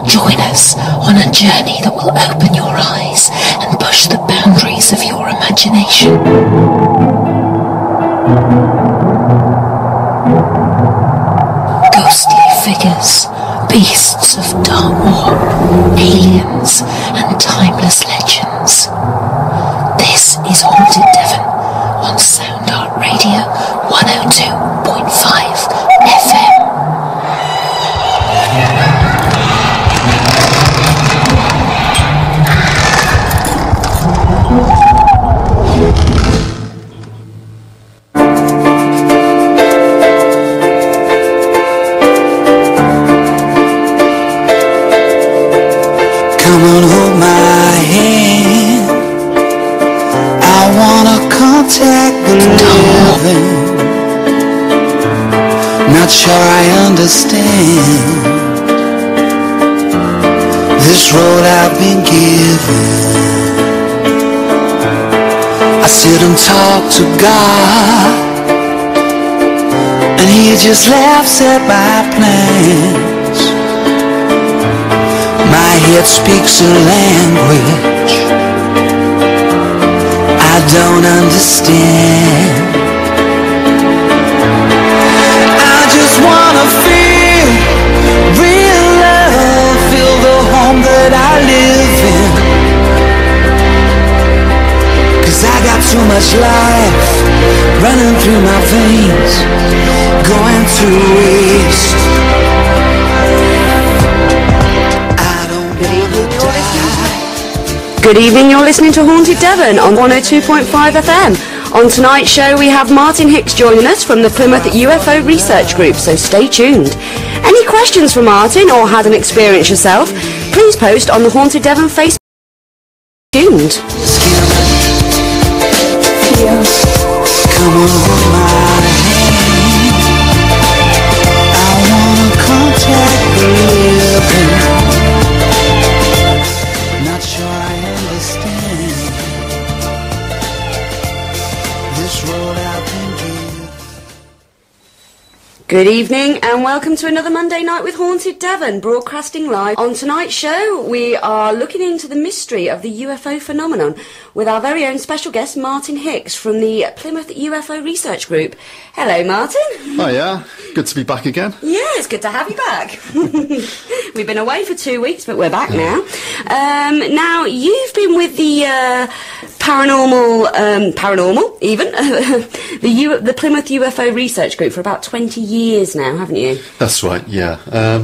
Join us on a journey that will open your eyes and push the boundaries of your imagination. Ghostly figures, beasts of Dartmoor, aliens and timeless legends. This is Haunted Devon on Sound Art Radio 102.5 FM. Come on, hold my hand. I wanna contact the living. Not sure I understand this road I've been given. I sit and talk to God, and He just laughs at my plans. My head speaks a language I don't understand. I just wanna feel real love, feel the home that I live in. 'Cause I got too much life running through my veins, going to waste. Good evening, you're listening to Haunted Devon on 102.5 FM. On tonight's show we have Martin Hicks joining us from the Plymouth UFO Research Group, so stay tuned. Any questions for Martin or had an experience yourself, please post on the Haunted Devon Facebook. Tuned. Come on, hold my hand. I wanna contact the living. Not sure I understand this road I've been given. Good evening and welcome to another Monday night with Haunted Devon, broadcasting live. On tonight's show we are looking into the mystery of the UFO phenomenon with our very own special guest Martin Hicks from the Plymouth UFO Research Group. Hello Martin. Hiya, good to be back again. Yeah, it's good to have you back. We've been away for 2 weeks but we're back now. Now you've been with the paranormal even, the Plymouth UFO Research Group for about 20 years now, haven't you? That's right, yeah.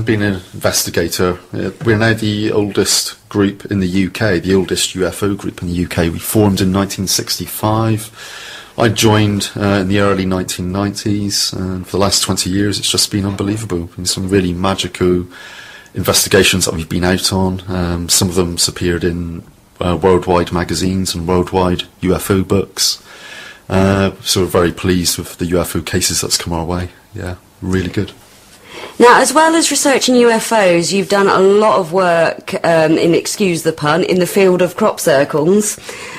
Been an investigator. We're now the oldest group in the UK, the oldest UFO group in the UK. We formed in 1965. I joined in the early 1990s, and for the last 20 years it's just been unbelievable. Been some really magical investigations that we've been out on. Some of them appeared in worldwide magazines and worldwide UFO books. So we're very pleased with the UFO cases that's come our way. Yeah, really good. Now, as well as researching UFOs, you've done a lot of work, in, excuse the pun, in the field of crop circles.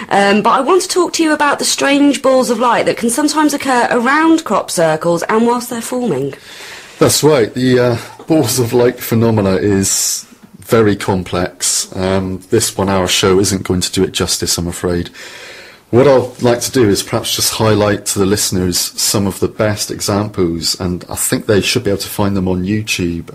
But I want to talk to you about the strange balls of light that can sometimes occur around crop circles and whilst they're forming. That's right. The balls of light phenomena is very complex. This 1 hour show isn't going to do it justice, I'm afraid. What I'd like to do is perhaps just highlight to the listeners some of the best examples, and I think they should be able to find them on YouTube.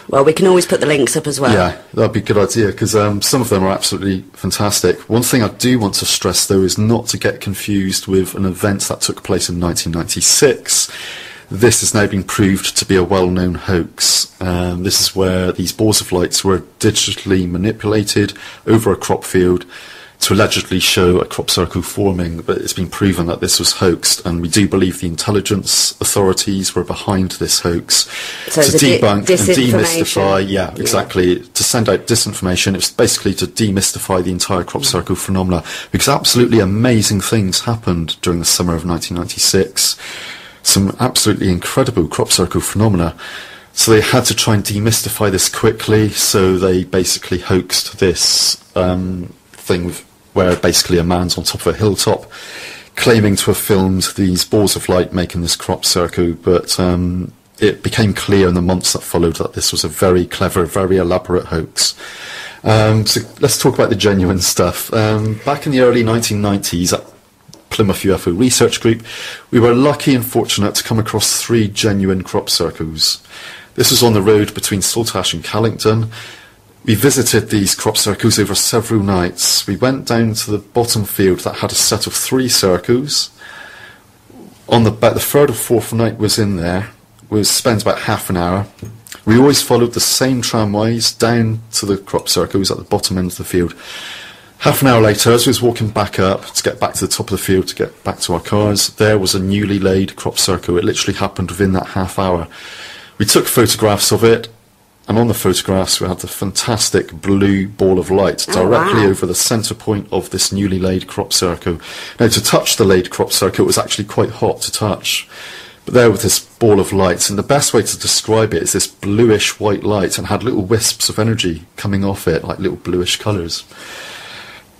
Well, we can always put the links up as well. Yeah, that'd be a good idea, because some of them are absolutely fantastic. One thing I do want to stress, though, is not to get confused with an event that took place in 1996. This has now been proved to be a well-known hoax. This is where these balls of lights were digitally manipulated over a crop field to allegedly show a crop circle forming, but it's been proven that this was hoaxed, and we do believe the intelligence authorities were behind this hoax so to debunk and demystify. Yeah, exactly. To send out disinformation. It's basically to demystify the entire crop circle phenomena, because absolutely amazing things happened during the summer of 1996. Some absolutely incredible crop circle phenomena. So they had to try and demystify this quickly, so they basically hoaxed this thing where basically a man's on top of a hilltop claiming to have filmed these balls of light making this crop circle, but it became clear in the months that followed that this was a very clever, very elaborate hoax. So let's talk about the genuine stuff. Back in the early 1990s at Plymouth UFO Research Group, we were lucky and fortunate to come across 3 genuine crop circles. This was on the road between Saltash and Callington. We visited these crop circles over several nights. We went down to the bottom field that had a set of 3 circles. On about the 3rd or 4th night was in there. We spent about half an hour. We always followed the same tramways down to the crop circles at the bottom end of the field. Half an hour later, as we was walking back up to get back to the top of the field to get back to our cars, there was a newly laid crop circle. It literally happened within that half hour. We took photographs of it, and on the photographs we had the fantastic blue ball of light directly over the centre point of this newly laid crop circle. Now, to touch the laid crop circle, it was actually quite hot to touch. But there with this ball of light, and the best way to describe it is this bluish white light, and had little wisps of energy coming off it, like little bluish colours.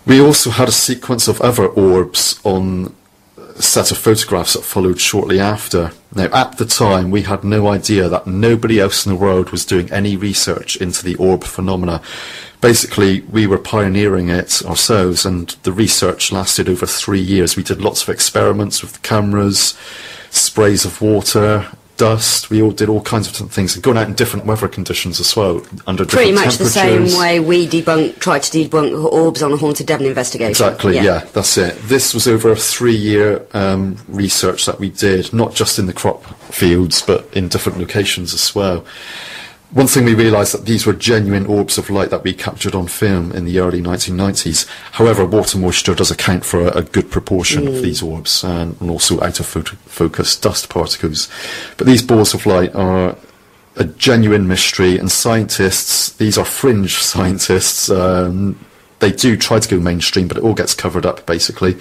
We also had a sequence of other orbs on a set of photographs that followed shortly after. Now, at the time, we had no idea that nobody else in the world was doing any research into the orb phenomena. Basically, we were pioneering it ourselves, and the research lasted over 3 years. We did lots of experiments with the cameras, sprays of water, dust. We all did all kinds of different things, and going out in different weather conditions as well, under pretty different much the temperatures. same way we tried to debunk orbs on a Haunted Devon investigation. Exactly, yeah, that's it. This was over a 3-year research that we did, not just in the crop fields, but in different locations as well. One thing we realised that these were genuine orbs of light that we captured on film in the early 1990s. However, water moisture does account for a good proportion of these orbs, and also out of focus dust particles. But these balls of light are a genuine mystery, and scientists, these are fringe scientists, they do try to go mainstream, but it all gets covered up basically.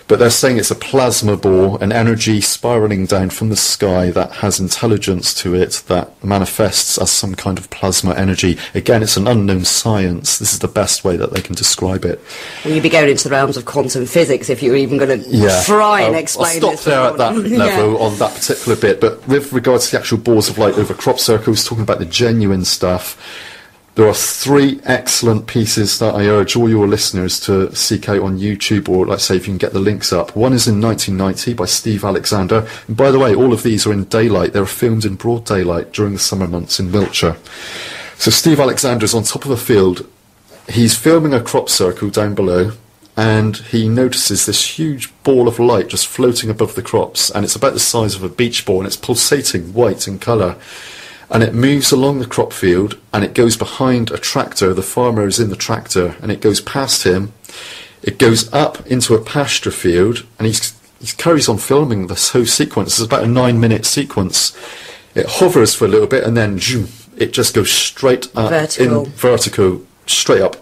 But they're saying it's a plasma ball, an energy spiralling down from the sky that has intelligence to it, that manifests as some kind of plasma energy. Again, it's an unknown science. This is the best way that they can describe it. Well, you'd be going into the realms of quantum physics if you were even going to try and explain I'll this. stop there at that level on that particular bit. But with regards to the actual balls of light over crop circles, talking about the genuine stuff, there are 3 excellent pieces that I urge all your listeners to seek out on YouTube, or let's say if you can get the links up. One is in 1990 by Steve Alexander. And by the way, all of these are in daylight. They were filmed in broad daylight during the summer months in Wiltshire. So Steve Alexander is on top of a field. He's filming a crop circle down below, and he notices this huge ball of light just floating above the crops, and it's about the size of a beach ball, and it's pulsating white in colour. And it moves along the crop field, and it goes behind a tractor. The farmer is in the tractor, and it goes past him. It goes up into a pasture field, and he carries on filming this whole sequence. It's about a 9-minute sequence. It hovers for a little bit, and then zoom, it just goes straight up, vertical, straight up.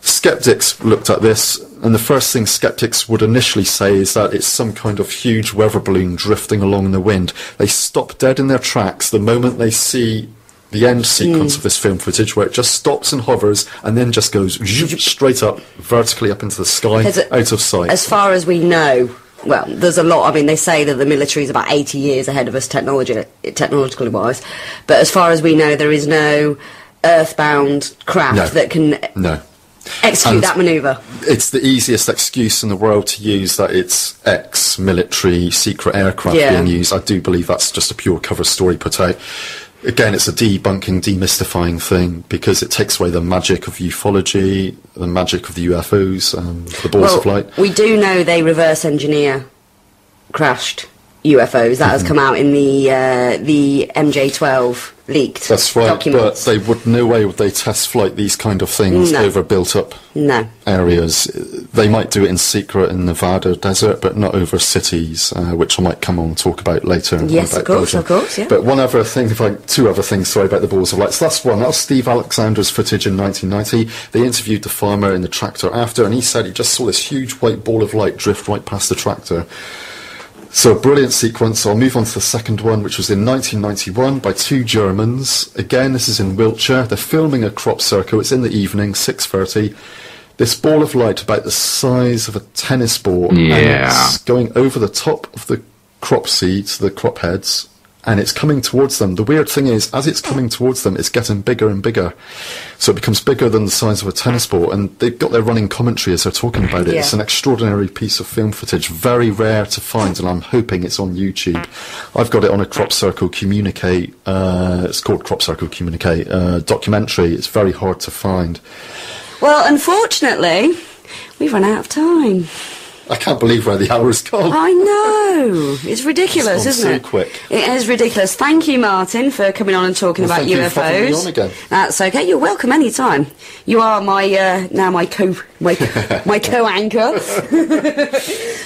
Skeptics looked at this, and the first thing skeptics would initially say is that it's some kind of huge weather balloon drifting along in the wind. They stop dead in their tracks the moment they see the end sequence of this film footage, where it just stops and hovers and then just goes straight up, vertically up into the sky, out of sight. As far as we know, well, there's a lot. I mean, they say that the military is about 80 years ahead of us technologically wise, but as far as we know, there is no earthbound craft that can execute that manoeuvre. It's the easiest excuse in the world to use that it's ex-military secret aircraft being used. I do believe that's just a pure cover story put out. Again, it's a debunking, demystifying thing, because it takes away the magic of ufology, the magic of the UFOs, the balls of light. We do know they reverse engineer crashed UFOs. That has come out in the MJ12 leaked documents. But they would, no way would they test flight these kind of things over built-up areas. They might do it in secret in Nevada desert, but not over cities, which I might come on and talk about later. Yes, of course, yeah. But one other thing, two other things, sorry, about the balls of light. So that's one. That was Steve Alexander's footage in 1990. They interviewed the farmer in the tractor after, and he said he just saw this huge white ball of light drift right past the tractor. So a brilliant sequence. I'll move on to the second one, which was in 1991 by 2 Germans. Again, this is in Wiltshire. They're filming a crop circle. It's in the evening, 6:30. This ball of light about the size of a tennis ball. And it's going over the top of the crop seeds, the crop heads, and it's coming towards them. The weird thing is, as it's coming towards them, it's getting bigger and bigger. So it becomes bigger than the size of a tennis ball, and they've got their running commentary as they're talking about it. Yeah. It's an extraordinary piece of film footage, very rare to find, and I'm hoping it's on YouTube. I've got it on a Crop Circle Communicate, it's called Crop Circle Communicate, documentary. It's very hard to find. Well, unfortunately, we've run out of time. I can't believe where the hour's gone. I know. It's ridiculous, It's isn't gone it? so quick. It is ridiculous. Thank you, Martin, for coming on and talking about Thank you for having me UFOs. on again. That's okay. You're welcome anytime. You are my now my co-anchor.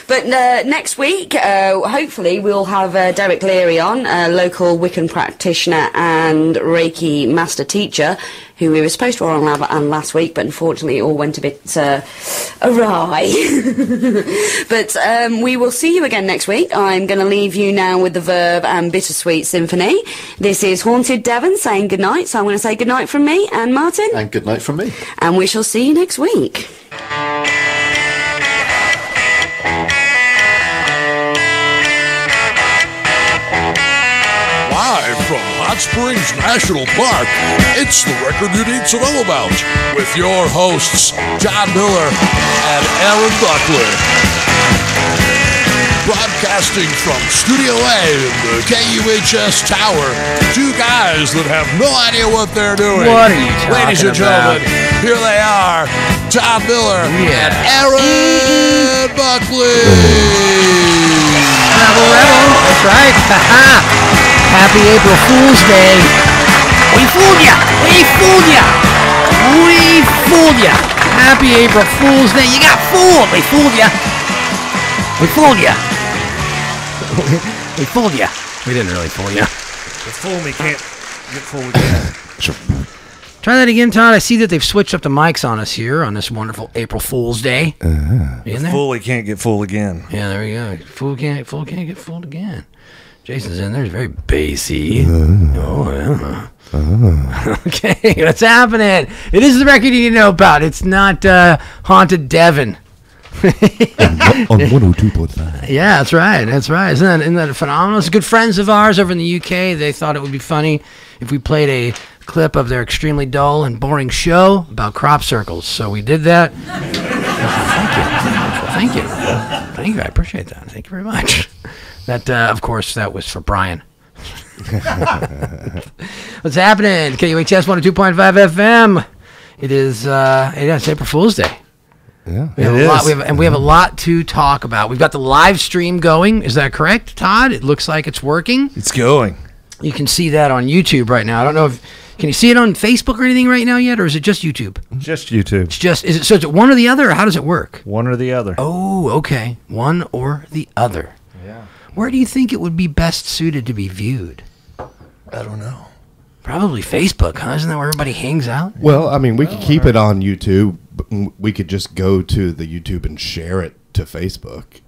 But next week, hopefully, we'll have Derek Leary on, a local Wiccan practitioner and Reiki master teacher, who we were supposed to have on last week, but unfortunately it all went a bit awry. But we will see you again next week. I'm going to leave you now with the Verb and Bittersweet Symphony. This is Haunted Devon saying goodnight, so I'm going to say goodnight from me and Martin. And good night from me. And we shall see you next week. Live from Hot Springs National Park, it's the record you need to know about with your hosts, John Miller and Aaron Buckley. Broadcasting from Studio A in the KUHS Tower, two guys that have no idea what they're doing. What are you talking Ladies and gentlemen, here they are, John Miller and Aaron Buckley. Rebel, rebel. That's right. Happy April Fool's Day. We fooled ya. We fooled ya. We fooled ya. Happy April Fool's Day. You got fooled. We fooled ya. We fooled ya. We fooled ya. We didn't really fool ya. The fool me can't get fooled again. Try that again, Todd. I see that they've switched up the mics on us here on this wonderful April Fool's Day. You in there? Fool he can't get fooled again. Yeah, there we go. Fool can't get fooled again. Jason's in there. He's very bassy. Oh, yeah. Okay, what's happening? It is the record you need to know about. It's not Haunted Devon. On 102.5. Yeah, that's right. That's right. Isn't that phenomenal? It's good friends of ours over in the UK. They thought it would be funny if we played a clip of their extremely dull and boring show about crop circles. So we did that. Thank you. Thank you. I appreciate that. Thank you very much. That, of course, that was for Brian. What's happening? KUHS 102.5 FM. It is, it's April Fool's Day. Yeah, We have a lot to talk about. We've got the live stream going. Is that correct, Todd? It looks like it's working. It's going. You can see that on YouTube right now. I don't know if can you see it on Facebook or anything right now yet, or is it just YouTube? Just YouTube. Is it one or the other, or how does it work? One or the other. Oh, okay. One or the other. Yeah. Where do you think it would be best suited to be viewed? I don't know. Probably Facebook, huh? Isn't that where everybody hangs out? Well, I mean, we could keep it on YouTube. But we could just go to the YouTube and share it to Facebook.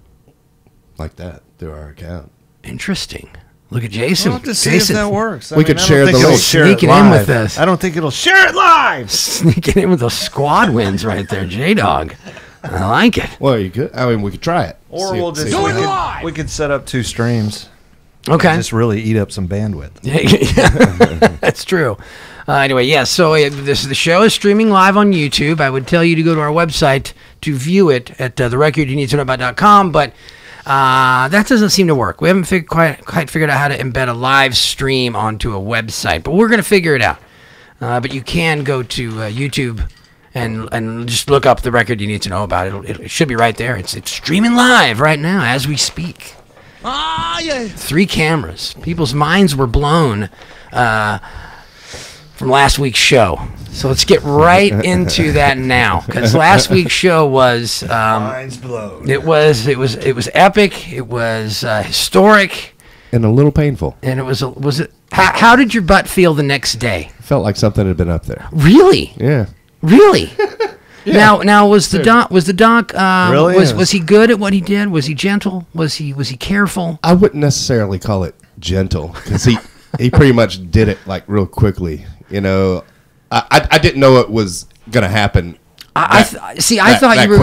Like that, through our account. Interesting. Look at Jason. We'll have to see if that works. We could share the link. Sneaking in with this. I don't think it'll share it live. Sneaking in with those squad wins right there, J-Dog. I like it. Well, you could. I mean, we could try it. Or we'll just do it live. We could set up 2 streams. Okay. Just really eat up some bandwidth. Yeah, that's true. Anyway, yeah, so the show is streaming live on YouTube. I would tell you to go to our website to view it at therecordyouneedtoknowabout.com, but that doesn't seem to work. We haven't quite figured out how to embed a live stream onto a website, but we're going to figure it out. But you can go to YouTube and just look up the record you need to know about. It should be right there. It's streaming live right now as we speak. Ah, yeah. 3 cameras. People's minds were blown from last week's show. So let's get right into that now, because last week's show was minds blown. It was epic. It was historic and a little painful. And it was it? How did your butt feel the next day? Felt like something had been up there. Really? Yeah. Really? Yeah. Now was the doc really was he good at what he did? Was he gentle? Was he careful? I wouldn't necessarily call it gentle, because he pretty much did it like real quickly. You know, I didn't know it was gonna happen I thought you were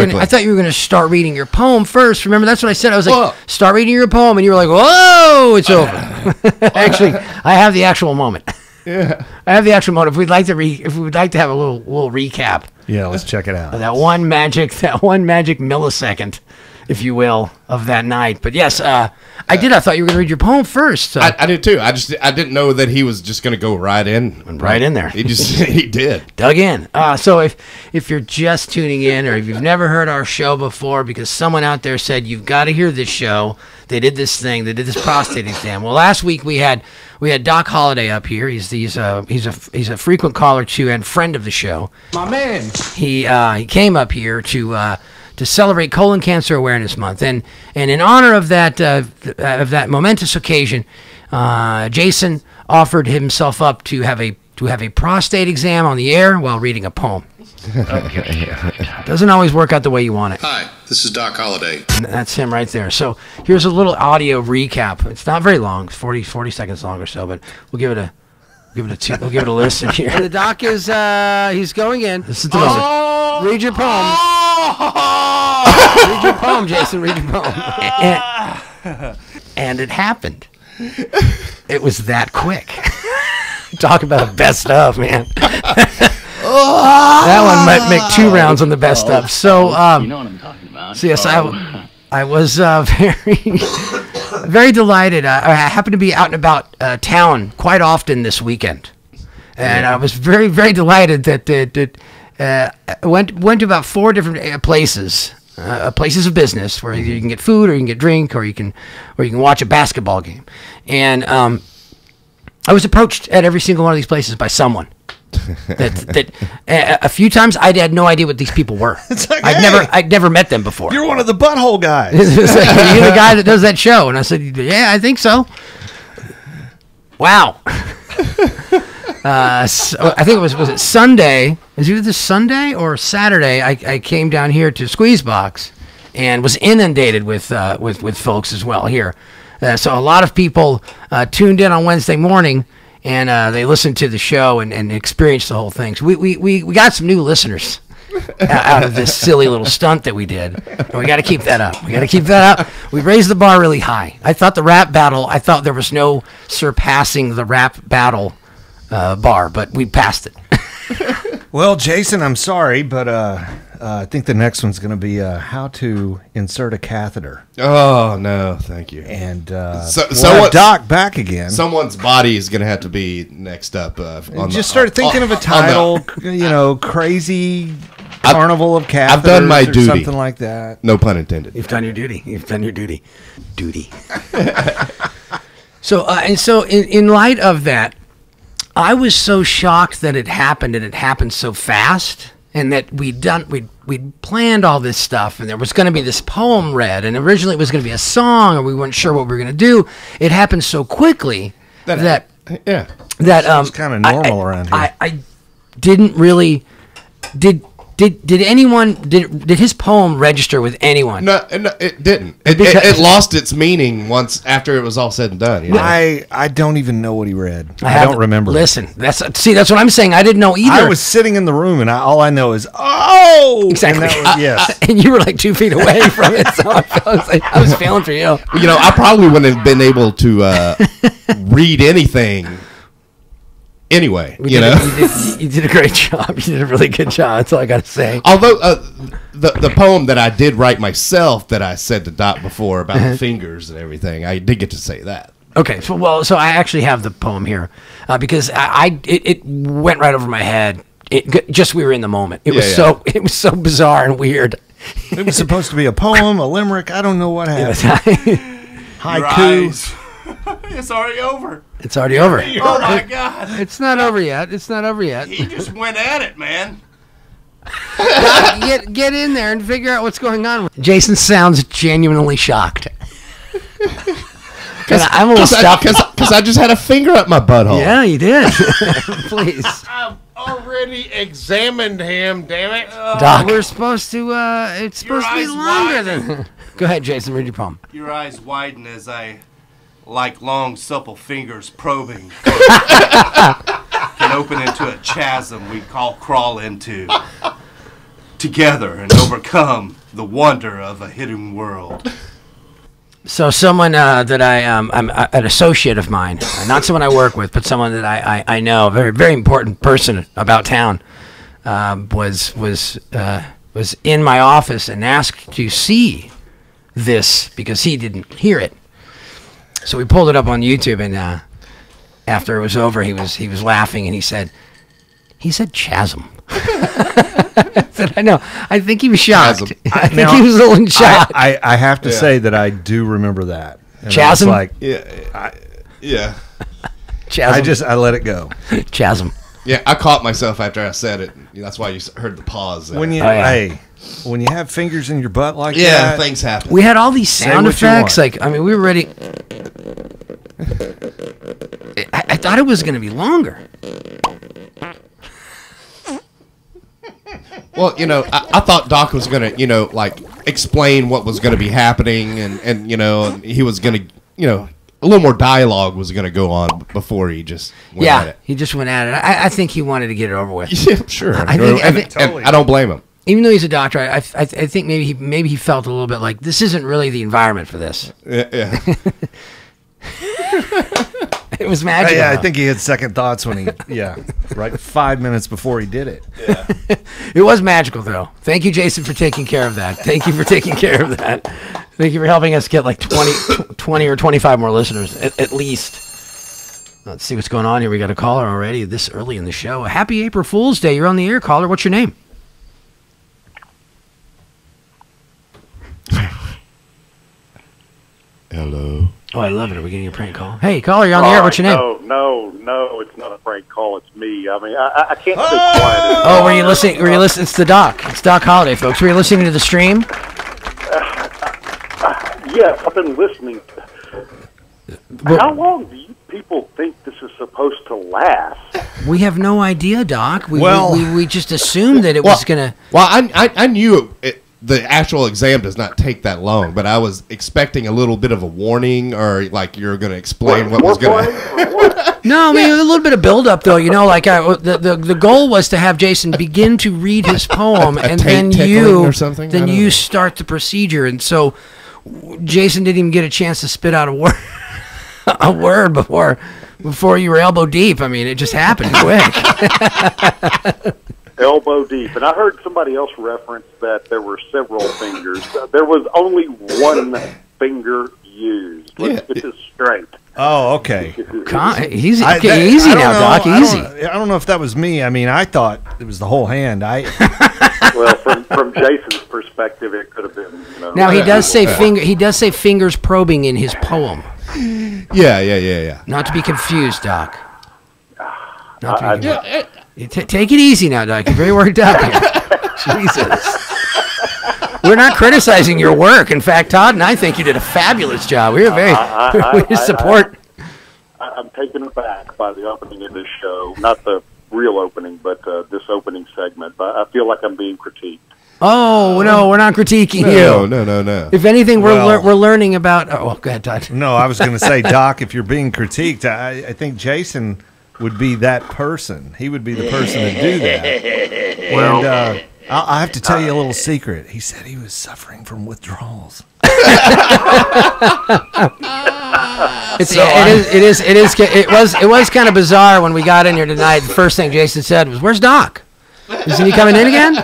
going to start reading your poem first. Remember, that's what I said. I was like, start reading your poem, and you were like, whoa, it's over. Actually, I have the actual moment. Yeah, I have the actual moment. If we'd like to have a little recap. Yeah, let's check it out. That one magic millisecond, if you will, of that night. But yes, I did. I thought you were going to read your poem first. So. I did too. I didn't know that he was just going to go right in. Right in there. He did. Dug in. So if you're just tuning in, or if you've never heard our show before, because someone out there said you've got to hear this show, they did this thing, they did this prostate exam. Well, last week we had Doc Holliday up here. He's a frequent caller to and friend of the show. My man. He came up here to celebrate Colon Cancer Awareness Month, and in honor of that momentous occasion, Jason offered himself up to have a prostate exam on the air while reading a poem. Okay. Doesn't always work out the way you want it. Hi, this is Doc Holliday. And that's him right there. So here's a little audio recap. It's not very long. It's 40 seconds long or so, but we'll give it a listen here. The doc is he's going in. This is the moment. Read your poem. Read your poem, Jason. Read your poem. And it happened. It was that quick. Talk about a best of, man. That one might make 2 rounds on the best of. So, you know what I'm talking about. So yes, I was very delighted. I happened to be out and about town quite often this weekend, and I was very, very delighted that went to about 4 different places of business where you can get food, or you can get drink, or you can watch a basketball game, and I was approached at every single one of these places by someone. A few times I had no idea what these people were. Like, I'd never met them before. You're one of the butthole guys. You're the guy that does that show, and I said, yeah, I think so. Wow. So I think it was it Sunday? Is it either Sunday or Saturday? I came down here to Squeezebox and was inundated with folks as well here. So a lot of people tuned in on Wednesday morning, and they listened to the show and experienced the whole thing. So we got some new listeners out of this silly little stunt that we did. And we got to keep that up. We raised the bar really high. I thought there was no surpassing the rap battle bar, but we passed it. Well, Jason, I'm sorry, but I think the next one's going to be how to insert a catheter. Oh, no, thank you. And so Doc back again. Someone's body is going to have to be next up. Start thinking of a title, crazy carnival of catheters. I've done my duty. Something like that. No pun intended. You've done your duty. Duty. So in light of that, I was so shocked that it happened, and it happened so fast, and that we'd planned all this stuff, and there was going to be this poem read, and originally it was going to be a song, and we weren't sure what we were going to do. It happened so quickly that it's kind of normal around here. I didn't really did anyone did his poem register with anyone? No, it didn't. It lost its meaning once after it was all said and done. You know? I don't even know what he read. I don't remember. Listen, that's what I'm saying. I didn't know either. I was sitting in the room, and all I know is exactly. And yes, and you were like 2 feet away from it, so I was feeling for you. You know, I probably wouldn't have been able to read anything. Anyway, you did a great job. You did a really good job. That's all I got to say. Although the poem that I did write myself, that I said to Doc before about the fingers and everything, I did get to say that. Okay, so I actually have the poem here because it went right over my head. We were in the moment. It was so bizarre and weird. It was supposed to be a poem, a limerick. I don't know what happened. Haiku. It's already over. It's already over. Oh my God! It's not over yet. He just went at it, man. Get in there and figure out what's going on. Jason sounds genuinely shocked. I'm a little stuck because I just had a finger up my butthole. Yeah, you did. Please. I've already examined him. Damn it, Doc. We're supposed to. It's supposed to be longer than. Go ahead, Jason. Read your poem. Your eyes widen as I. Like long, supple fingers probing, can open into a chasm we call crawl into. together and overcome the wonder of a hidden world. So someone that I'm an associate of mine, not someone I work with, but someone that I know, a very, very important person about town, was in my office and asked to see this because he didn't hear it. So we pulled it up on YouTube, and after it was over, he was laughing, and he said chasm. I said, I know. I think he was shocked. I think he was a little shocked. I have to say that I do remember that. And chasm? Like, Yeah. Chasm. I let it go. Chasm. Yeah, I caught myself after I said it. That's why you heard the pause there. When you when you have fingers in your butt like that, yeah, things happen. We had all these sound effects. Like, I mean, we were ready. I thought it was going to be longer. Well, I thought Doc was going to, like, explain what was going to be happening, and he was going to, a little more dialogue was going to go on before he just went at it. He just went at it. I think he wanted to get it over with. Yeah, sure. I think and I don't blame him. Even though he's a doctor, I think maybe he felt a little bit like this isn't really the environment for this. Yeah. It was magical. I think he had second thoughts when right 5 minutes before he did it. Yeah. It was magical, though. Thank you, Jason, for taking care of that. Thank you for taking care of that. Thank you for helping us get like 20 or 25 more listeners, at least. Let's see what's going on here. We got a caller already this early in the show. Happy April Fool's Day. You're on the air, caller. What's your name? Hello. Oh, I love it. Are we getting a prank call? Hey, caller, you're on the air. What's your name? No, it's not a prank call. It's me. I mean, I can't stay quiet. Oh, were you listening? It's the Doc. It's Doc Holiday, folks. Were you listening to the stream? Yes, I've been listening. How long do you people think this is supposed to last? We have no idea, Doc. We just assumed that it was going to... Well, I knew the actual exam does not take that long, but I was expecting a little bit of a warning, or like you're going to explain what was going to... No, I mean, a little bit of build-up, though. Like the goal was to have Jason begin to read his poem, and then you start the procedure. And so Jason didn't even get a chance to spit out a word before you were elbow deep. I mean, it just happened quick. Elbow deep. And I heard somebody else reference that there were several fingers. There was only one finger used. Let's get this straight. Oh, okay. Easy. Easy now, Doc. Easy. I don't know if that was me. I mean, I thought it was the whole hand. Well, from Jason's perspective, it could have been. Now he does say finger. He does say fingers probing in his poem. Yeah. Not to be confused, Doc. Not to be confused. Take it easy now, Doc. You're very worked up here. Jesus. We're not criticizing your work. In fact, Todd and I think you did a fabulous job. We support. I'm taken aback by the opening of this show. Not the real opening, but this opening segment. But I feel like I'm being critiqued. Oh, no, we're not critiquing you. No. If anything, we're learning about... Oh, go ahead, Todd. No, I was going to say, Doc, if you're being critiqued, I think Jason would be that person. He would be the person to do that. Well, and I have to tell you a little secret. He said he was suffering from withdrawals. It was kind of bizarre when we got in here tonight. The first thing Jason said was, "Where's Doc? Isn't he coming in again?"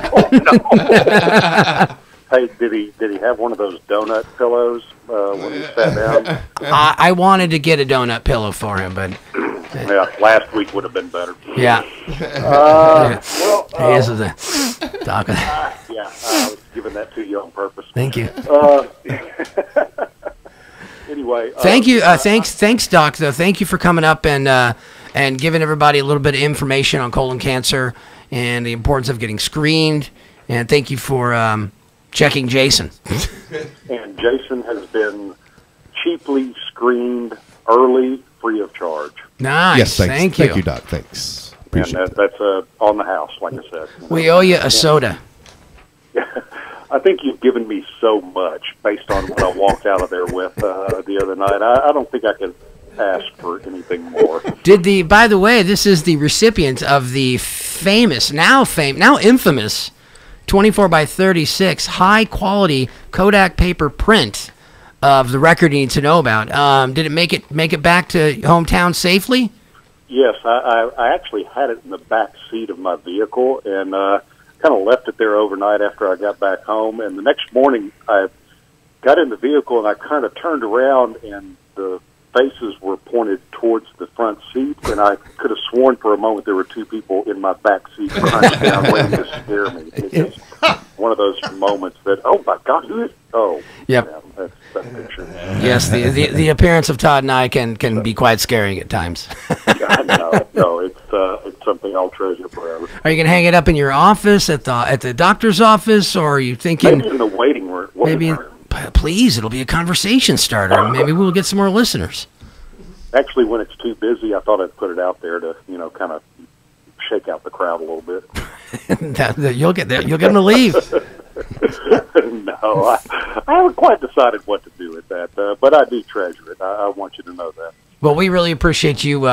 Hey, did he have one of those donut pillows when he sat down? I wanted to get a donut pillow for him, but yeah, last week would have been better. Yeah. Well, Doc. Yeah, I was giving that to you on purpose. Thank you. Anyway, thank you. Thanks, Doc. Though, thank you for coming up and giving everybody a little bit of information on colon cancer and the importance of getting screened. And thank you for checking Jason. And Jason has been cheaply screened early, free of charge. Nice. Yes, thanks. Thank you. Thank you, Doc. Thanks. Appreciate and that's on the house, like I said. We owe you a soda. I think you've given me so much based on what I walked out of there with the other night. I don't think I could ask for anything more. By the way, this is the recipient of the now infamous 24 by 36 high quality Kodak paper print of the record you need to know about. Did it make it back to hometown safely? Yes, I actually had it in the back seat of my vehicle and kind of left it there overnight after I got back home. And the next morning, I got in the vehicle and I kind of turned around and the faces were pointed towards the front seat, and I could have sworn for a moment there were two people in my back seat crunched down waiting to scare me. It's just one of those moments that, oh my God, who is? Oh, yep. Yeah, that's picture. Yes, the appearance of Todd and I can be quite scary at times. No, it's something I'll treasure forever. Are you gonna hang it up in your office at the doctor's office, or are you thinking maybe in the waiting room? Please, it'll be a conversation starter. Maybe we'll get some more listeners. Actually, when it's too busy, I thought I'd put it out there to, kind of shake out the crowd a little bit. You'll get them to leave. No, I haven't quite decided what to do with that, but I do treasure it. I want you to know that. Well, we really appreciate you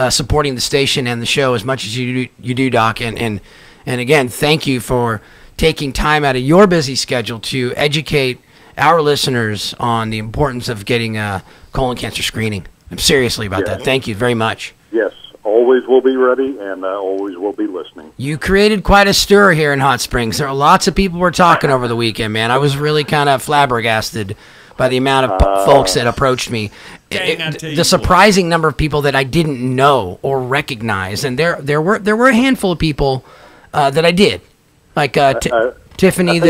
supporting the station and the show as much as you do, Doc. And again, thank you for taking time out of your busy schedule to educate our listeners on the importance of getting colon cancer screening. I'm seriously about that. Thank you very much. Yes, always will be ready, and always will be listening. You created quite a stir here in Hot Springs. There are lots of people were talking over the weekend, man. I was really kind of flabbergasted by the amount of folks that approached me. The surprising number of people that I didn't know or recognize, and there were a handful of people that I did, like Tiffany.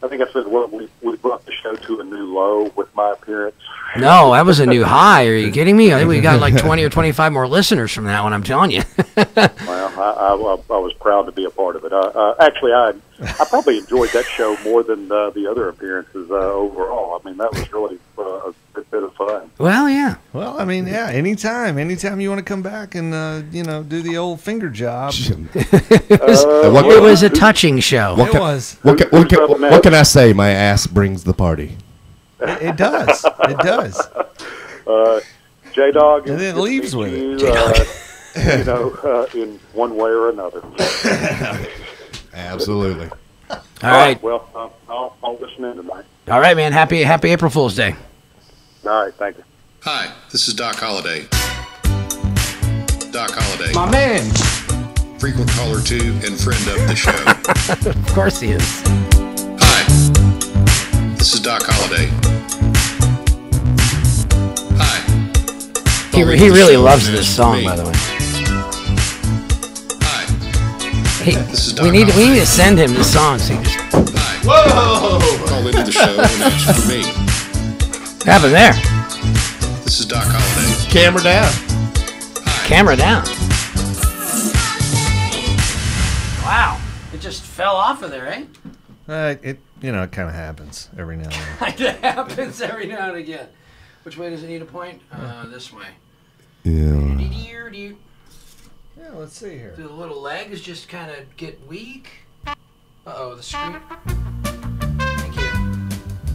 I think I said, well, we brought the show to a new low with my appearance. No, that was a new high. Are you kidding me? I think we got like 20 or 25 more listeners from that one, I'm telling you. Well, I was proud to be a part of it. Actually, I probably enjoyed that show more than the other appearances overall. I mean, that was really a good bit of fun. Well, yeah. Well, I mean, yeah, anytime you want to come back and, do the old finger job. It was a touching show. What can I say? My ass brings the party. It does. It does. J-Dog. And then it leaves with it. In one way or another. Absolutely. All right. Well, I'll listen in tonight. All right, man. Happy April Fool's Day. All right. Thank you. Hi, this is Doc Holliday. Doc Holliday. My man. Frequent caller to and friend of the show. Of course he is. Hi, this is Doc Holliday. Hi. He really loves this song, by the way. Hi. This is Doc we need to send him the song. So he just... Hi. Whoa! Call into the show and answer for me. What happened there? This is Doc Holliday. Camera down. Hi. Camera down. Wow. It just fell off of there, eh? It kind of happens every now and then. It happens every now and again. Which way does it need to point? This way. Yeah. Yeah, let's see here. Do the little legs just kind of get weak? Uh-oh, the screen. Thank you.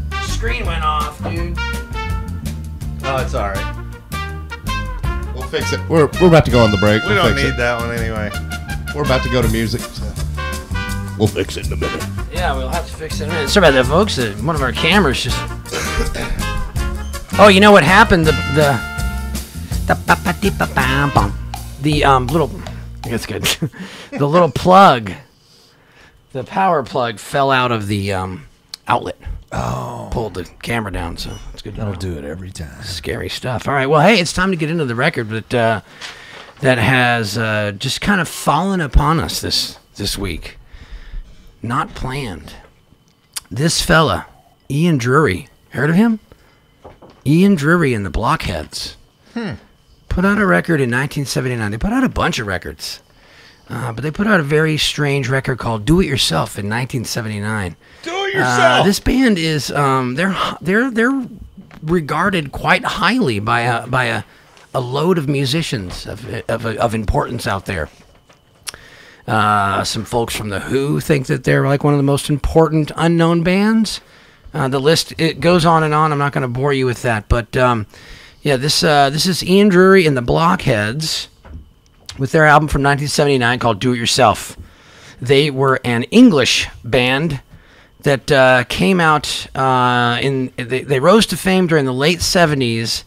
The screen went off, dude. Oh, it's all right. We'll fix it. We're about to go on the break. We don't need that one anyway. We're about to go to music. So we'll fix it in a minute. Yeah, we'll have to fix it in a minute. Sorry about that, folks. One of our cameras just... Oh, you know what happened? The little... That's good. The little plug, the power plug fell out of the outlet. Oh. Pulled the camera down, so it's good. That'll do it every time. Scary stuff. All right, well, hey, it's time to get into the record that has just kind of fallen upon us this week. Not planned. This fella, Ian Drury. Heard of him? Ian Drury and the Blockheads. Put out a record in 1979. They put out a bunch of records. But they put out a very strange record called Do It Yourself in 1979. Do it yourself! This band is, they're regarded quite highly by a load of musicians of importance out there. Some folks from The Who think that they're like one of the most important unknown bands. The list, it goes on and on. I'm not going to bore you with that. But, this is Ian Drury and the Blockheads with their album from 1979 called Do It Yourself. They were an English band that came out they rose to fame during the late 70s,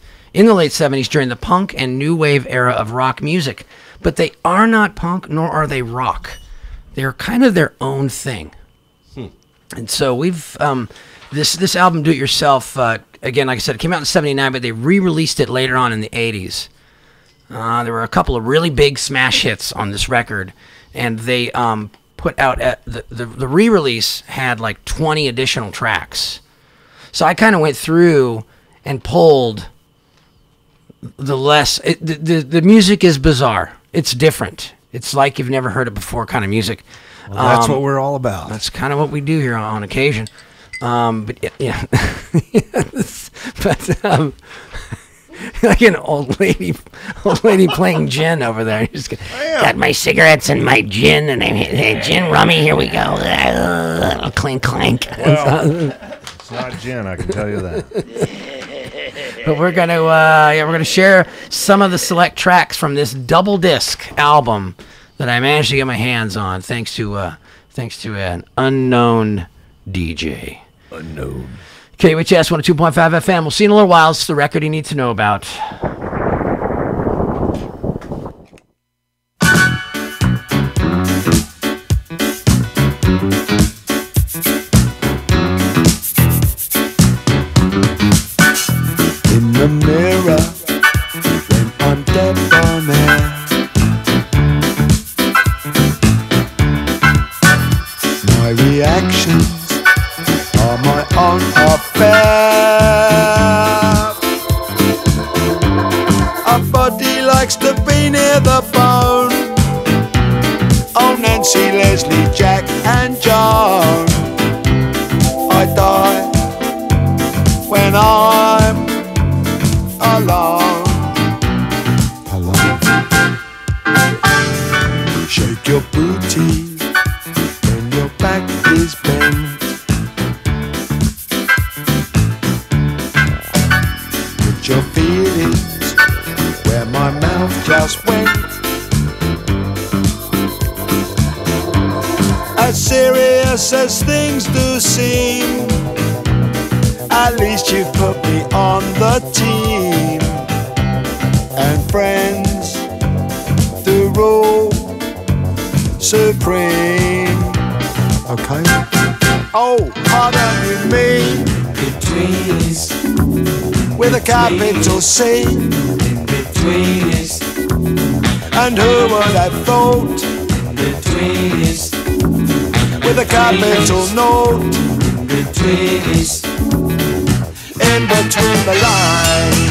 during the punk and new wave era of rock music. But they are not punk, nor are they rock. They're kind of their own thing. And so we've this album, Do It Yourself, again, like I said, it came out in 79, but they re-released it later on in the 80s. There were a couple of really big smash hits on this record, and they put out the re-release had like 20 additional tracks. So I kind of went through and pulled the music is bizarre. It's different. It's like you've never heard it before kind of music. Well, that's what we're all about. That's kind of what we do here on occasion. But yeah, like an old lady playing gin over there. Just got my cigarettes and my gin, and gin rummy. Here we go. Clink clank. Well, it's not gin, I can tell you that. But we're gonna share some of the select tracks from this double disc album that I managed to get my hands on, thanks to an unknown DJ. Unknown. KWHS 102.5 FM. We'll see you in a little while. It's the record you need to know about. In the mirror, when I'm Devon air, my reactions are my own affair. Our body likes to be near the bone. Oh, Nancy, Leslie, Jack and John. I die when I'm alone. Shake your booty when your back is bent. Put your feelings where my mouth just went. As serious as things do seem, at least you've put me on the team. And friends do rule supreme. Okay. Oh, what do you mean? Between us, with a capital C. In between us, and who would have thought? Between us, with a capital note. Between us, in between the lines.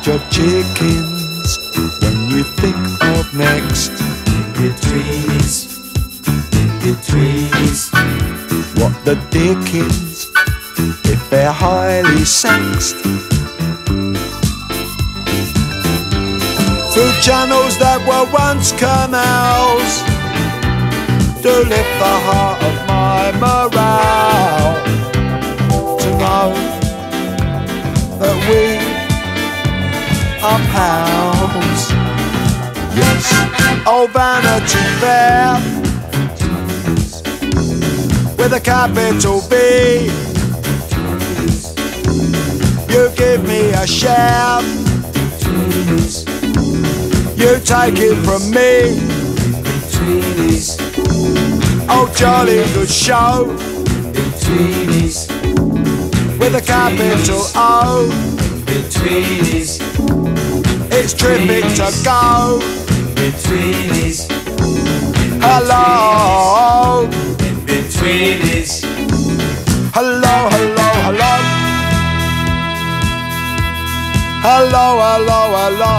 Your chickens when you think of next. In between us, what the dickens if they're highly sexed? Through channels that were once canals, to lift the heart of my morale, to know that we are pals. Yes, oh Vanity Fair, with a capital B. You give me a share, you take it from me. Oh jolly good show, with a capital O. In-betweenies, it's terrific to go. In-betweenies, hello. In-betweenies, hello, hello, hello. Hello, hello, hello.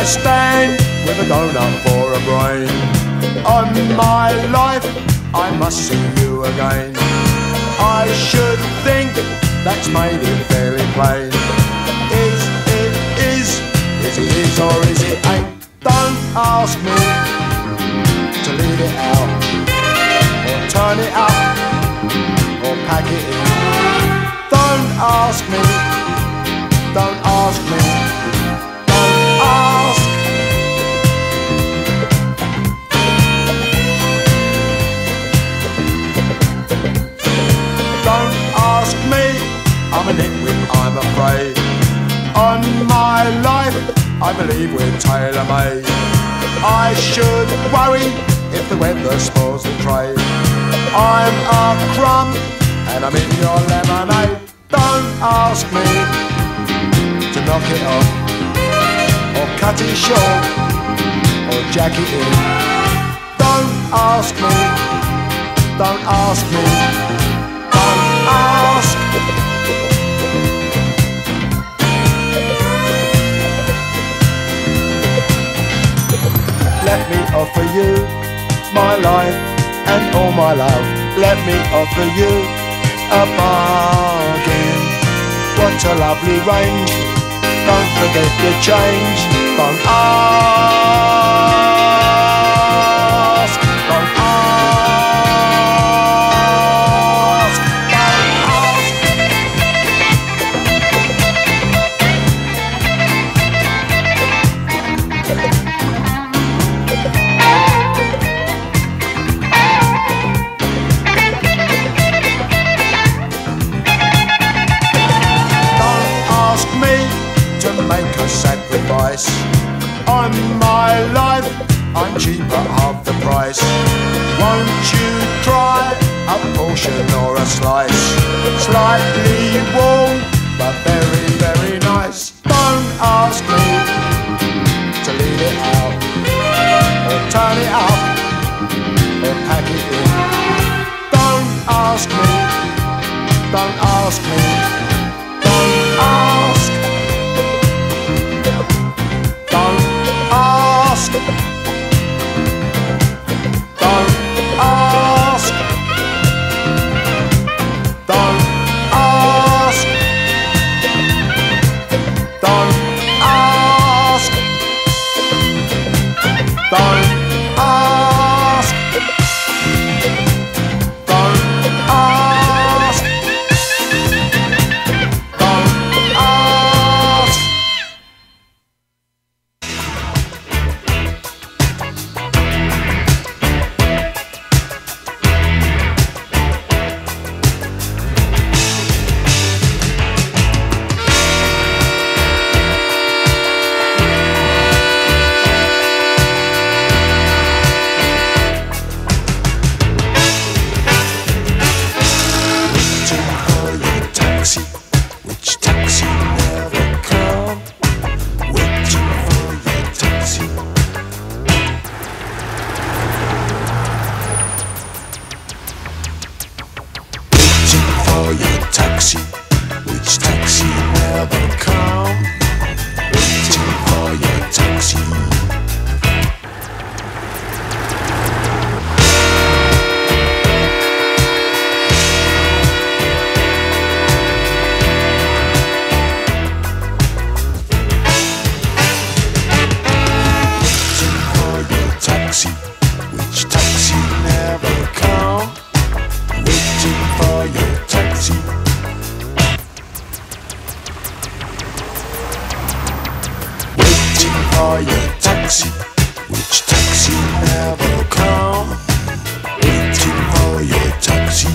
Stand with a donut for a brain. On my life, I must see you again. I should think that's made it fairly plain. Is it is or is it ain't? Don't ask me to leave it out, or turn it up, or pack it in. Don't ask me, don't ask me. Don't ask me, I'm a nitwit, I'm afraid. On my life, I believe we're tailor-made. I should worry if the weather spoils the trade. I'm a crumb, and I'm in your lemonade. Don't ask me to knock it off, or cut it short, or jack it in. Don't ask me, don't ask me. Ask. Let me offer you my life and all my love. Let me offer you a bargain. What a lovely range. Don't forget the change. Don't ask. Don't ask. Sacrifice on my life, I'm cheap at half the price. Won't you try a portion or a slice? Slightly warm, but very, very nice. Don't ask me to leave it out, or turn it up, or pack it in. Don't ask me, don't ask me, don't ask. Ask. Don't ask. Don't ask. Don't ask. Don't ask. Don't ask. taxi never come. Waiting for your taxi. Waiting for your taxi. Which taxi never come? Waiting for your taxi. Taxi, which taxi never come? Waiting for your taxi. Waiting for your taxi, which taxi never come? Waiting for your taxi.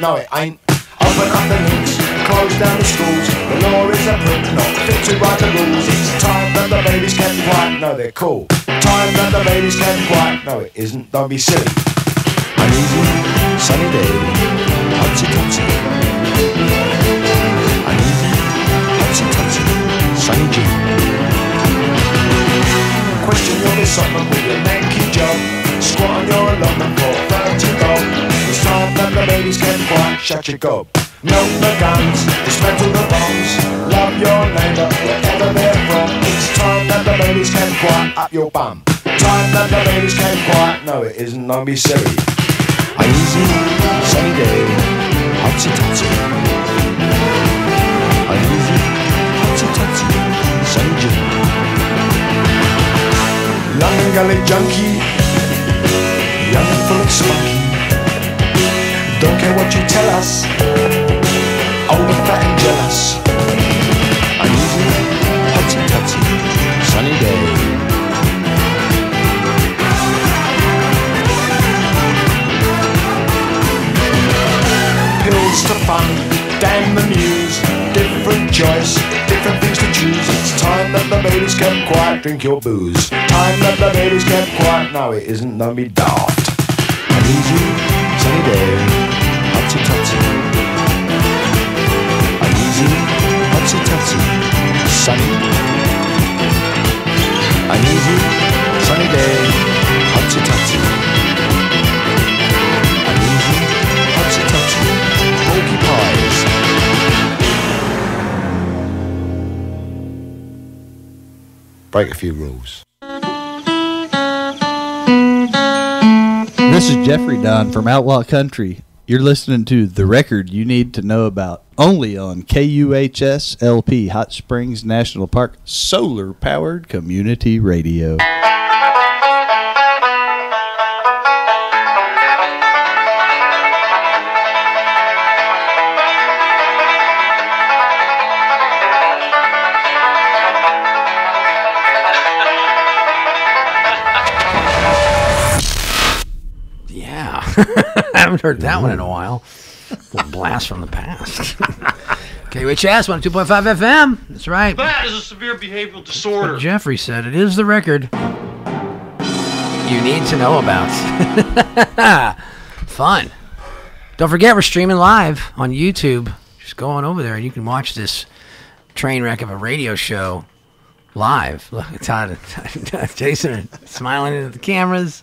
No, it ain't. Open up the links, close down the schools. The law is a prick, not fit to write the rules. It's time that the babies can be quiet. No, they're cool. Time that the babies can be quiet. No, it isn't. Don't be silly. Uneasy, sunny day, hutsy tutsy. Uneasy, hutsy tutsy, sunny June. Question your assortment with your naked job. Squat on your allotment for 30 gold. It's time that the babies can be quiet. Shut your gob. Milk the guns, dismantle the bombs. Love your neighbour, wherever they're from. It's time that the babies can be quiet. Up your bum. Time that the babies can be quiet. No, it isn't. Don't be silly. Uneasy, sunny day, hutsy tutsy. Uneasy, hutsy tutsy, sunny June. London Gully junkie, young and full of spunky. Don't care what you tell us, old and fat and jealous. Uneasy, hutsy tutsy, sunny day. Pills to fun, damn the news. Different choice, different things to choose. It's time that the babies kept quiet, drink your booze. Time that the babies kept quiet, no it isn't, don't be daft. Uneasy, sunny day, hutsy tutsy. Uneasy, hutsy tutsy, sunny. Uneasy, sunny day, hutsy tutsy. Uneasy, hutsy tutsy, porky pies. Break a few rules. This is Jeffrey Don from Outlaw Country. You're listening to The Record You Need to Know About, only on KUHS LP Hot Springs National Park, solar-powered community radio. I haven't heard that one in a while. A little blast from the past. KUHS 102.5 FM. That's right. That is a severe behavioral disorder. Jeffrey said it is the record you need to know about. Fun. Don't forget, we're streaming live on YouTube. Just go on over there and you can watch this train wreck of a radio show live. Look, Todd, Jason smiling into the cameras.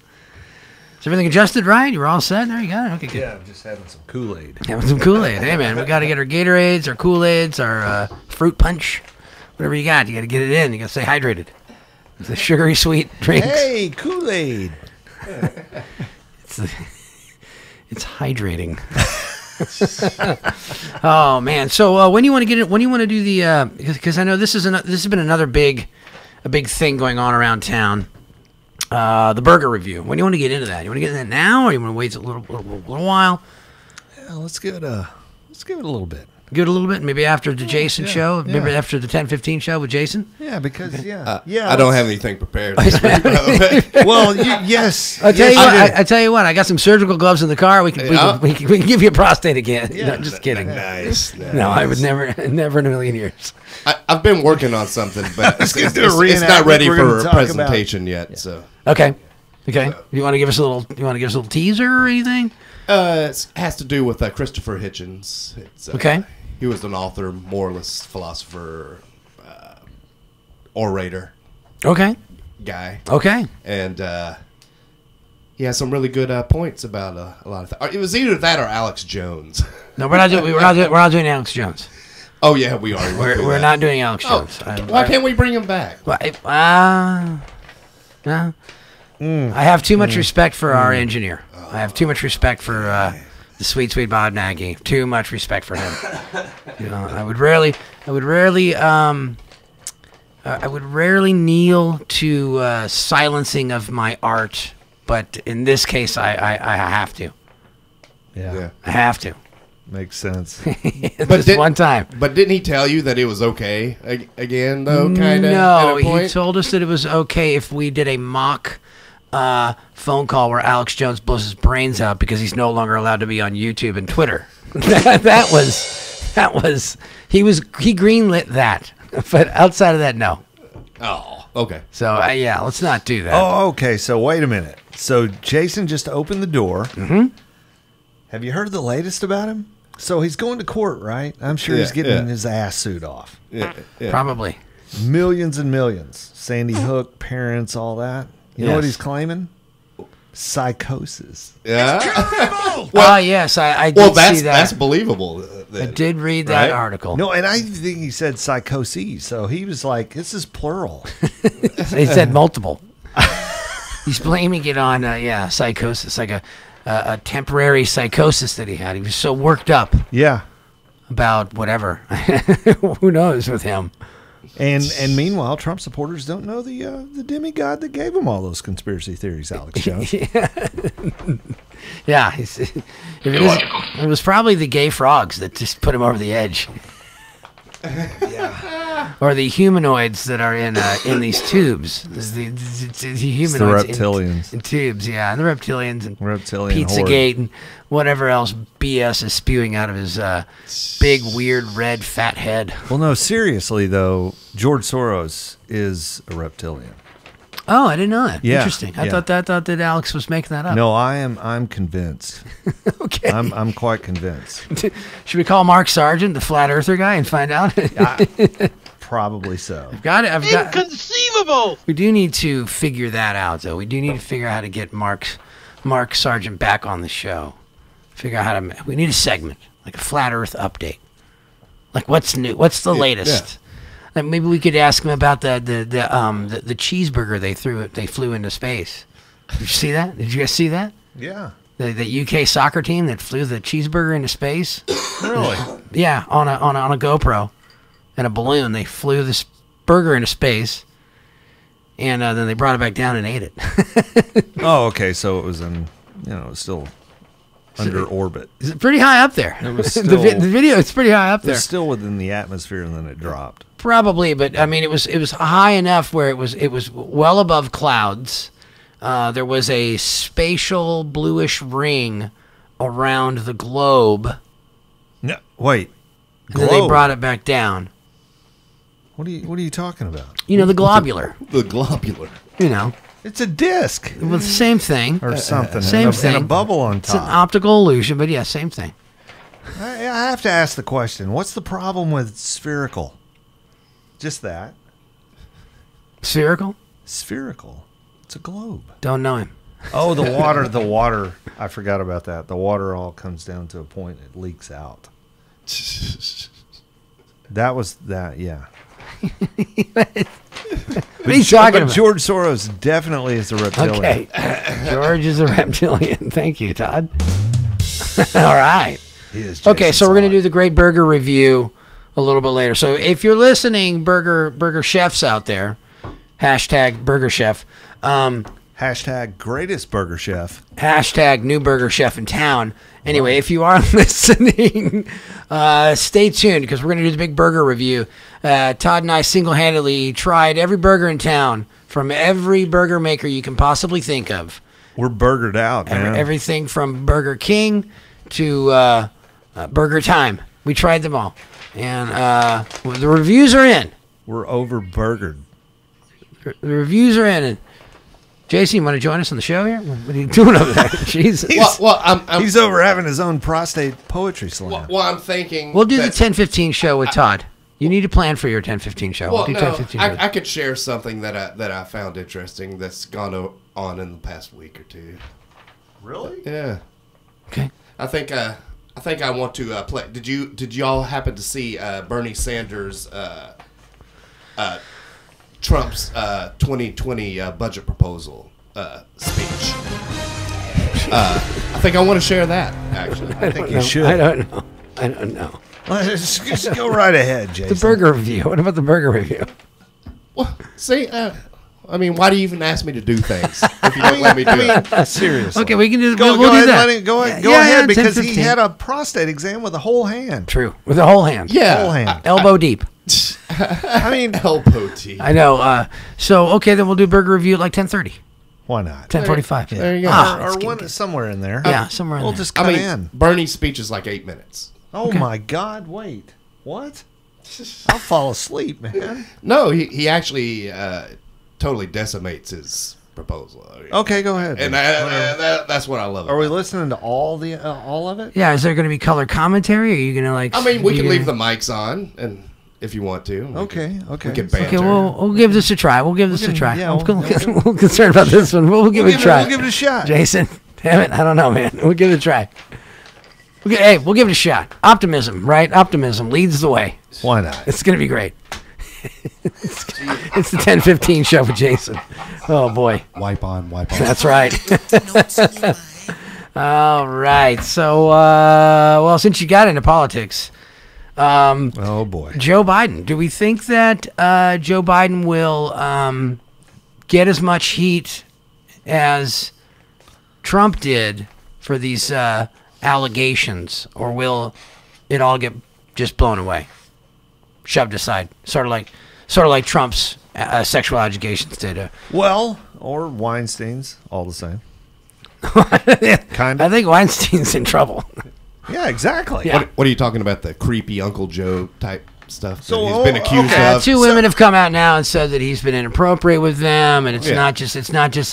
Is everything adjusted right? You were all set? There you go. Okay, good. Yeah, I'm just having some Kool-Aid. Having some Kool-Aid. Hey, man, we got to get our Gatorades, our Kool-Aids, our fruit punch. Whatever you got, you got to get it in. You got to stay hydrated. It's a sugary sweet drink. Hey, Kool-Aid. It's hydrating. Oh man! So when do you want to get it? When do you want to do the? Because I know this has been another big thing going on around town. The burger review. When do you want to get into that? You want to get into that now, or you want to wait a little while? Yeah, let's give it a little bit. Give it a little bit, maybe after the Jason show, maybe after the 10:15 show with Jason. Yeah, because I don't have anything prepared. Well, yes. I tell you what. I got some surgical gloves in the car. We can give you a prostate again. Yeah, no, just kidding. Nice. No, I would never in a million years. I've been working on something, but it's not ready for a presentation yet. So okay. You want to give us a little teaser or anything? It has to do with Christopher Hitchens. It's, okay. He was an author, moralist, philosopher, orator. Okay. Guy. Okay. And he has some really good points about a lot of things. It was either that or Alex Jones. No, we're not doing Alex Jones. Oh yeah, we are. We're not doing Alex Jones. Why can't we bring him back? No. I have too much respect for our engineer. I have too much respect for the sweet Bob Nagy. Too much respect for him. I would rarely kneel to silencing of my art, but in this case, I have to. Yeah. I have to. Makes sense. But one time. But didn't he tell you that it was okay again, though? Kind of. No, he told us that it was okay if we did a mock phone call where Alex Jones blows his brains out because he's no longer allowed to be on YouTube and Twitter. that was he greenlit that, but outside of that, no. Oh, okay. So let's not do that. Oh, okay. So wait a minute. So Jason just opened the door. Mm-hmm. Have you heard the latest about him? So he's going to court, right? I'm sure he's getting his ass suit off. Yeah. Probably. Millions and millions. Sandy Hook, parents, all that. You know what he's claiming? Psychosis. Yeah. Yes, I did see that. That's believable. I did read that article. No, and I think he said psychoses. So he was like, this is plural. He said multiple. He's blaming it on, psychosis, like a temporary psychosis that he had. He was so worked up. Yeah. About whatever. Who knows with him. And meanwhile, Trump supporters don't know the demigod that gave him all those conspiracy theories, Alex Jones. Yeah. It was probably the gay frogs that just put him over the edge. Yeah. Or the humanoids that are in these tubes. The humanoids. It's the reptilians. In tubes, yeah. And the reptilians and reptilian Pizzagate and whatever else BS is spewing out of his big, weird, red, fat head. Well, no, seriously, though, George Soros is a reptilian. Oh, I didn't know that. Yeah, Interesting. I thought that Alex was making that up. No, I'm convinced. Okay. I'm quite convinced. Should we call Mark Sargent, the flat earther guy, and find out? Probably so. I've got it. Inconceivable. We do need to figure that out, though. We do need to figure out how to get Mark Sargent back on the show. Figure out how to. We need a segment, like a flat Earth update. Like what's new? What's the latest? Yeah. Like maybe we could ask him about the cheeseburger they flew into space. Did you see that? Did you guys see that? Yeah. The UK soccer team that flew the cheeseburger into space. Really? Yeah, on a GoPro and a balloon. They flew this burger into space, and then they brought it back down and ate it. Oh, okay. So it was still under orbit. It's pretty high up there. It was still, the video. It's pretty high up there. It's still within the atmosphere, and then it dropped. Probably, but I mean, it was high enough where it was well above clouds, there was a spatial bluish ring around the globe. No, wait. And then they brought it back down. What are you talking about? You know, the globular. The globular. You know. It's a disc. Well, the same thing. Or something. Same thing. And a bubble on It's an top. optical illusion, but yeah, same thing. I have to ask the question, what's the problem with spherical? Just that. Spherical? Spherical. It's a globe. Don't know him. Oh, the water. I forgot about that. The water all comes down to a point, it leaks out. That was that, yeah. What are you talking about? George Soros definitely is a reptilian. Okay. George is a reptilian. Thank you, Todd. All right. He is Okay, so we're going to do the great burger review a little bit later. So if you're listening, burger chefs out there, hashtag burger chef. Hashtag greatest burger chef. Hashtag new burger chef in town. Anyway, if you are listening, stay tuned because we're going to do the big burger review. Todd and I single-handedly tried every burger in town from every burger maker you can possibly think of. We're burgered out, man. Everything from Burger King to Burger Time. We tried them all. And the reviews are in. We're over-burgered. The reviews are in. And Jason, you want to join us on the show here? What are you doing over there? Jesus. He's over having his own prostate poetry slam. Well, I'm thinking... We'll do the 10:15 show with Todd. You need to plan for your 10:15 show. Well, we'll do no, 10:15 I could share something that I found interesting that's gone on in the past week or two. Really? Yeah. Okay. I think I want to play. Did y'all happen to see Bernie Sanders Trump's 2020 budget proposal speech? I think I want to share that. Actually, I think you should. I don't know. Just go right ahead, Jason. The burger review. What about the burger review? Well, see, I mean, why do you even ask me to do things if you don't let me do it? Seriously. Okay, we can do. Go we'll do ahead, that. Go Yeah, ahead, yeah, because he 10:15. had a prostate exam with a whole hand. True, with a whole hand. Yeah, whole hand. Elbow deep. I mean, elbow deep. I know. So okay, then we'll do burger review at like 10:30. Why not? 10:45. There you go. Or one somewhere in there. Yeah, somewhere in We'll there. just come in. Bernie's speech is like 8 minutes. Oh my God! Wait, what? I'll fall asleep, man. No, he actually totally decimates his proposal. Okay, go ahead. And that's what I love. Are we listening to all of it? Yeah, is there going to be color commentary? Or are you going to like? I mean, we can leave the mics on, and if you want to. Okay. We can banter. Okay, we'll give this a try. We'll give this a try. yeah, I'm concerned about this one. We'll give it a try. We'll give it a shot. Jason, damn it, I don't know, man. We'll give it a try. We'll give it a shot. Optimism, right? Optimism leads the way. Why not? It's going to be great. It's the 10:15 show with Jason. Oh boy. Wipe on, wipe on. That's right. All right. So, well, since you got into politics, oh boy, Joe Biden. Do we think that Joe Biden will get as much heat as Trump did for these allegations, or will it all get just blown away, shoved aside, sort of like Trump's sexual allegations did? Well, or Weinstein's, all the same. Kind of. I think Weinstein's in trouble. Yeah, exactly. Yeah. What are you talking about? The creepy Uncle Joe type stuff So, that he's been accused of? Two women have come out now and said that he's been inappropriate with them, and it's not just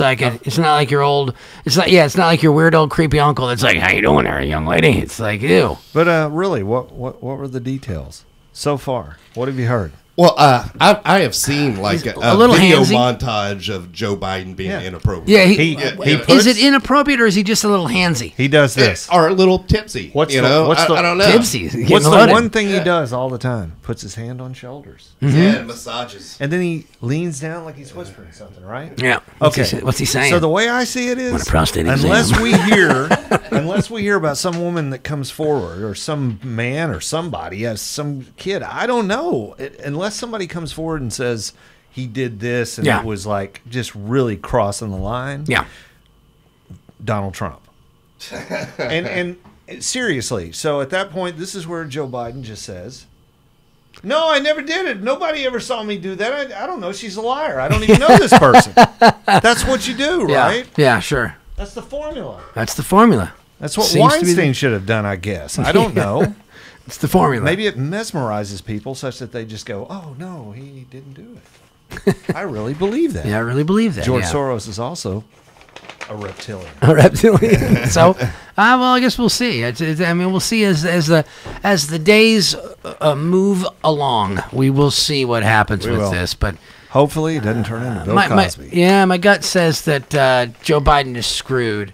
like it's not like your old, it's not like your weird old creepy uncle that's like, how you doing there, young lady? It's like, ew. But really, what were the details so far? What have you heard? Well, I have seen like a little video handsy. montage of Joe Biden being inappropriate. Yeah, puts, is it inappropriate or is he just a little handsy? He does this. Or a little tipsy. What's I don't know. Tipsy. What's the one thing he does all the time? Puts his hand on shoulders. Yeah, massages. And then he leans down like he's whispering something, right? Yeah. Okay. What's he saying? So the way I see it is, Want a prostate unless exam. we hear about some woman that comes forward, or some man, or somebody, some kid, I don't know. Unless somebody comes forward and says he did this and it was like just really crossing the line. Yeah. Donald Trump. and seriously, so at that point, this is where Joe Biden just says, No, I never did it. Nobody ever saw me do that. I don't know. She's a liar. I don't even know this person. That's what you do, right? Yeah, sure. That's the formula. That's the formula. That's what Seems to be Weinstein should have done, I guess. I don't know. It's the formula. Maybe it mesmerizes people such that they just go, oh, no, he didn't do it. I really believe that. Yeah, I really believe that. George yeah. Soros is also a reptilian. A reptilian. So, well, I guess we'll see. I mean, we'll see as the days move along. We will see what happens with this. But hopefully, it doesn't turn into Bill Cosby. My gut says that Joe Biden is screwed,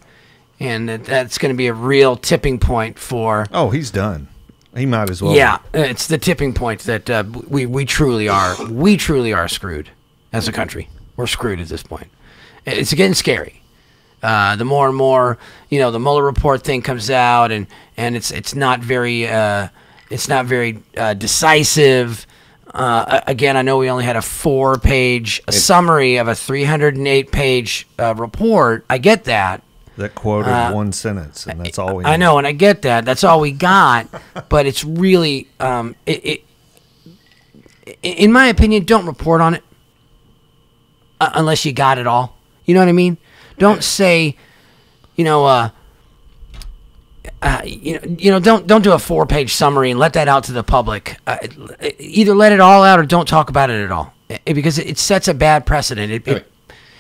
and that's going to be a real tipping point for. Oh, he's done. He might as well. Yeah, it's the tipping point that we truly are. We truly are screwed as a country. We're screwed at this point. It's getting scary. The more and more, the Mueller report thing comes out, and it's not very decisive. Again, I know we only had a 4-page summary of a 308-page report. I get that. That quoted one sentence, and that's all we. I know, and I get that. That's all we got. But it's really, in my opinion, don't report on it unless you got it all. You know what I mean? Don't say, don't do a 4-page summary and let that out to the public. Either let it all out or don't talk about it at all, because it sets a bad precedent.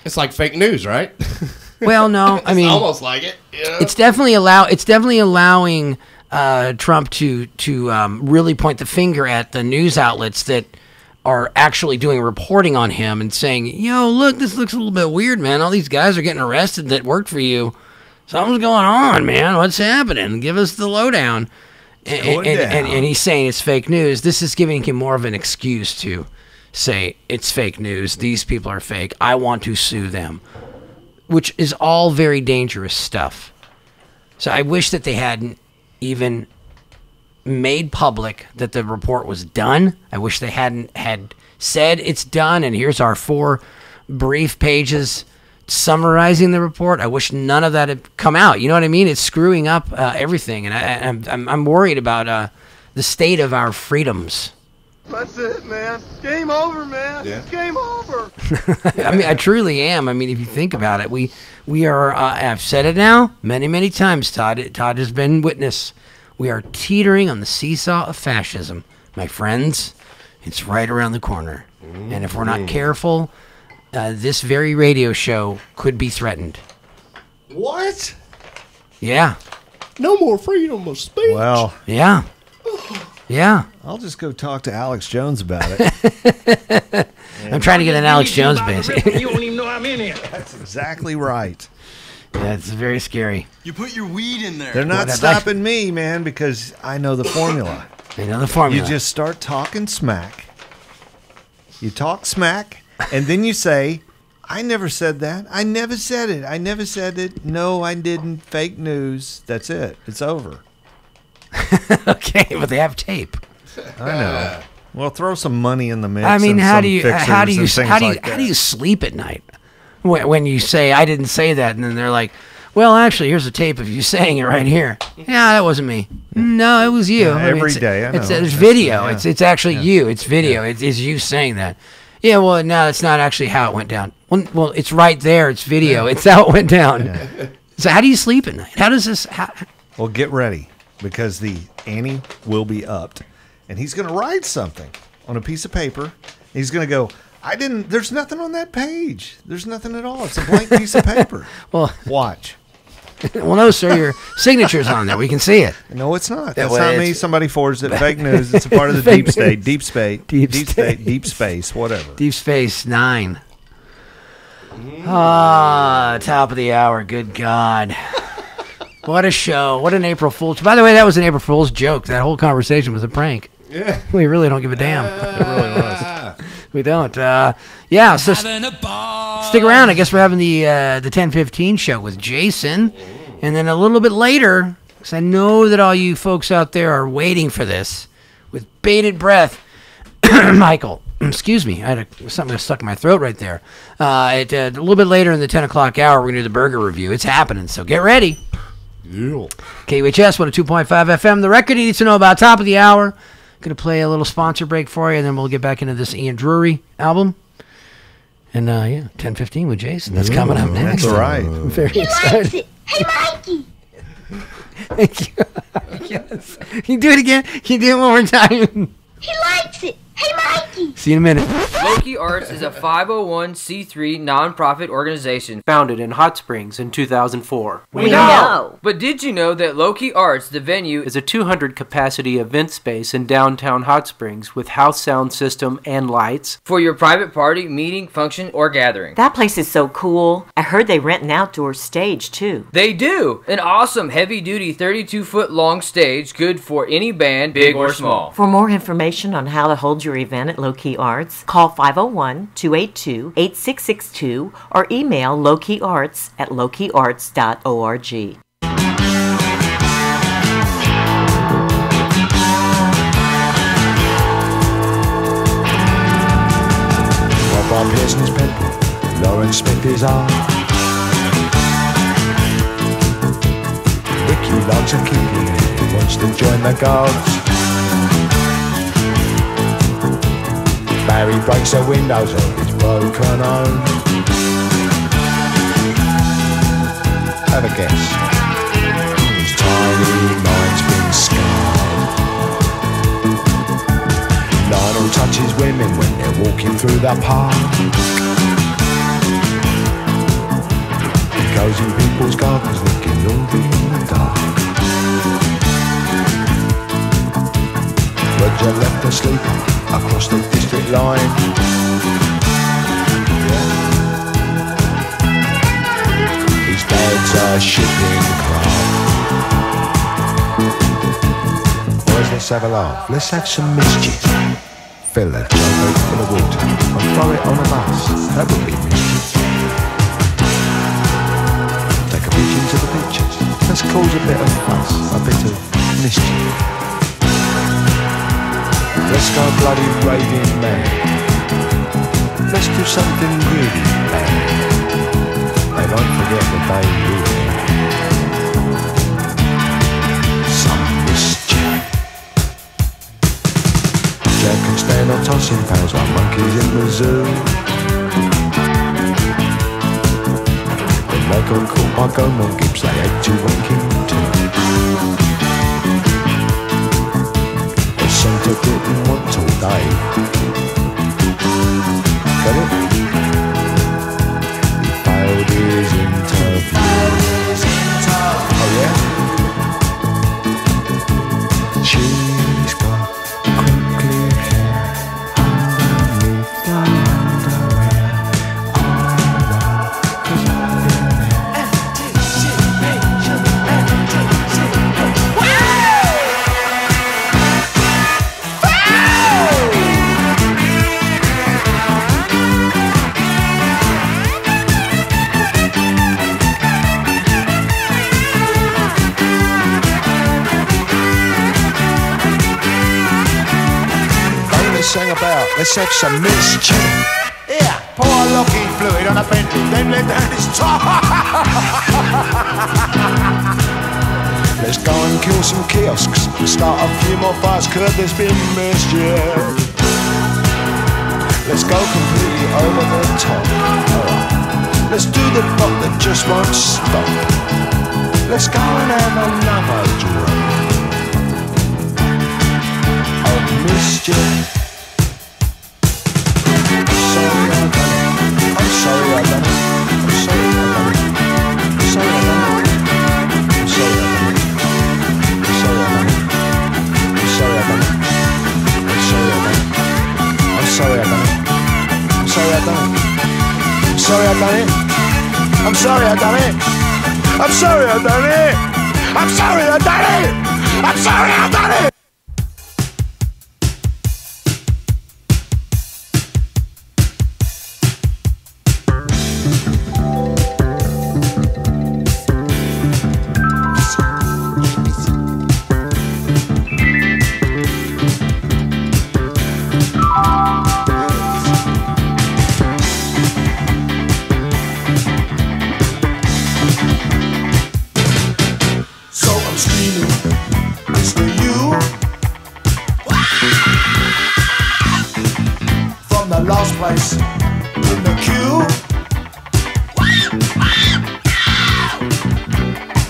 It's like fake news, right? Well, no, I mean, it's almost like it. Yeah. It's definitely allowing Trump to really point the finger at the news outlets that are actually doing reporting on him and saying, look, this looks a little bit weird, man. All these guys are getting arrested that worked for you. Something's going on, man. What's happening? Give us the lowdown. And he's saying it's fake news. This is giving him more of an excuse to say it's fake news. These people are fake. I want to sue them, which is all very dangerous stuff. So I wish that they hadn't even made public that the report was done. I wish they had said it's done, and here's our 4 brief pages summarizing the report. I wish none of that had come out. You know what I mean? It's screwing up everything, and I'm worried about the state of our freedoms. That's it, man. Game over, man. Yeah. Game over. I mean, I truly am. I mean, if you think about it, we are. I've said it now many, many times. Todd has been witness. We are teetering on the seesaw of fascism, my friends. It's right around the corner, and if we're not careful, this very radio show could be threatened. What? Yeah. No more freedom of speech. Well. Yeah. Yeah. I'll just go talk to Alex Jones about it. I'm trying to get an Alex Jones base. You don't even know I'm in here. That's exactly right. Yeah, it's very scary. You put your weed in there. They're not stopping me, man, because I know the formula. I know the formula. You just start talking smack. You talk smack, and then you say, I never said that. I never said it. I never said it. No, I didn't. Fake news. That's it. It's over. Okay, but they have tape. I know. Well, throw some money in the mix. I mean, and how some do you fixers how do you and things how do you like how that. do you sleep at night when you say I didn't say that, and then they're like, well, actually, here's a tape of you saying it right here. Yeah, that wasn't me. No, it was you. Yeah, every day. I know. There's video. Yeah. It's actually you. It's video. It's you saying that. Yeah, well, no, that's not actually how it went down. Well, it's right there. It's video. It's how it went down. Yeah. So how do you sleep at night? How does this? Well, get ready, because the ante will be upped, and he's going to write something on a piece of paper. He's going to go, there's nothing on that page. There's nothing at all. It's a blank piece of paper. Well, watch. Well, no, sir, your signature's on there. We can see it. No, it's not. Yeah, That's well, not me. Somebody forged it. Fake news. It's a part of the Fake deep state. news. Deep state. Deep space. Whatever. Deep Space 9. Top of the hour. Good God. What a show. What an April Fool's. By the way, that was an April Fool's joke. That whole conversation was a prank. Yeah. We really don't give a damn. It really was. We don't. Yeah, so stick around. I guess we're having the 10:15 show with Jason. And then a little bit later, because I know that all you folks out there are waiting for this with bated breath, Michael, excuse me, I had something stuck in my throat right there. A little bit later in the 10 o'clock hour, we're going to do the burger review. It's happening, so get ready. Yeah. KUHS 102.5 FM, the record you need to know about, top of the hour. Going to play a little sponsor break for you, and then we'll get back into this Ian Drury album. And, 10:15 with Jason. That's coming up next. That's right. I'm very excited. Hey, Mikey! Thank you. Yes. Can you do it again? Can you do it one more time? He likes it! Hey, Mikey! See you in a minute. Loki Arts is a 501c3 nonprofit organization founded in Hot Springs in 2004. We know. But did you know that Loki Arts, the venue, is a 200-capacity event space in downtown Hot Springs with house sound system and lights for your private party, meeting, function, or gathering? That place is so cool. I heard they rent an outdoor stage, too. They do! An awesome heavy-duty 32-foot-long stage good for any band, big or small. For more information on how to hold your event at Low-Key Arts, call 501-282-8662 or email lowkeyarts@lowkeyarts.org. Bob Pearson's pimple, Lawrence Smith is on. Ricky loves a kinky, wants to join the gods. Barry breaks the windows of his broken home. Have a guess. His tiny mind's been scarred. Lionel touches women when they're walking through the park. He goes in people's gardens looking laundry in the dark. Roger left asleep across the district line. His dad's a shipping craft. Boys, let's have a laugh. Let's have some mischief. Fill a jug full of water and throw it on a bus. That would be mischief. Take a peek into the pictures. Let's cause a bit of fuss, a bit of mischief. Let's go bloody raving mad. Let's do something really bad. They won't forget the day we had. Some mischief. Jack can stand on tossing pails like monkeys in the zoo. When they got caught by Gomon Gibbs, they had to wake him too. Santa didn't want to die. Got it? He failed his interview. Oh yeah? She's got crinkly hair underneath the underwear. I know, 'cause I've been there. Anticipation, sang about, let's have some mischief. Here, pour a locking fluid on a Bentley, then let down his top. Let's go and kill some kiosks and start a few more fires, cause there's been mischief. Let's go completely over the top. Alright. Let's do the pop that just won't stop. Let's go and have another drink of mischief. I'm sorry I done it. I'm sorry I done it. I'm sorry I done it. I'm sorry I done it. So I'm screaming, it's for you. last place in the queue.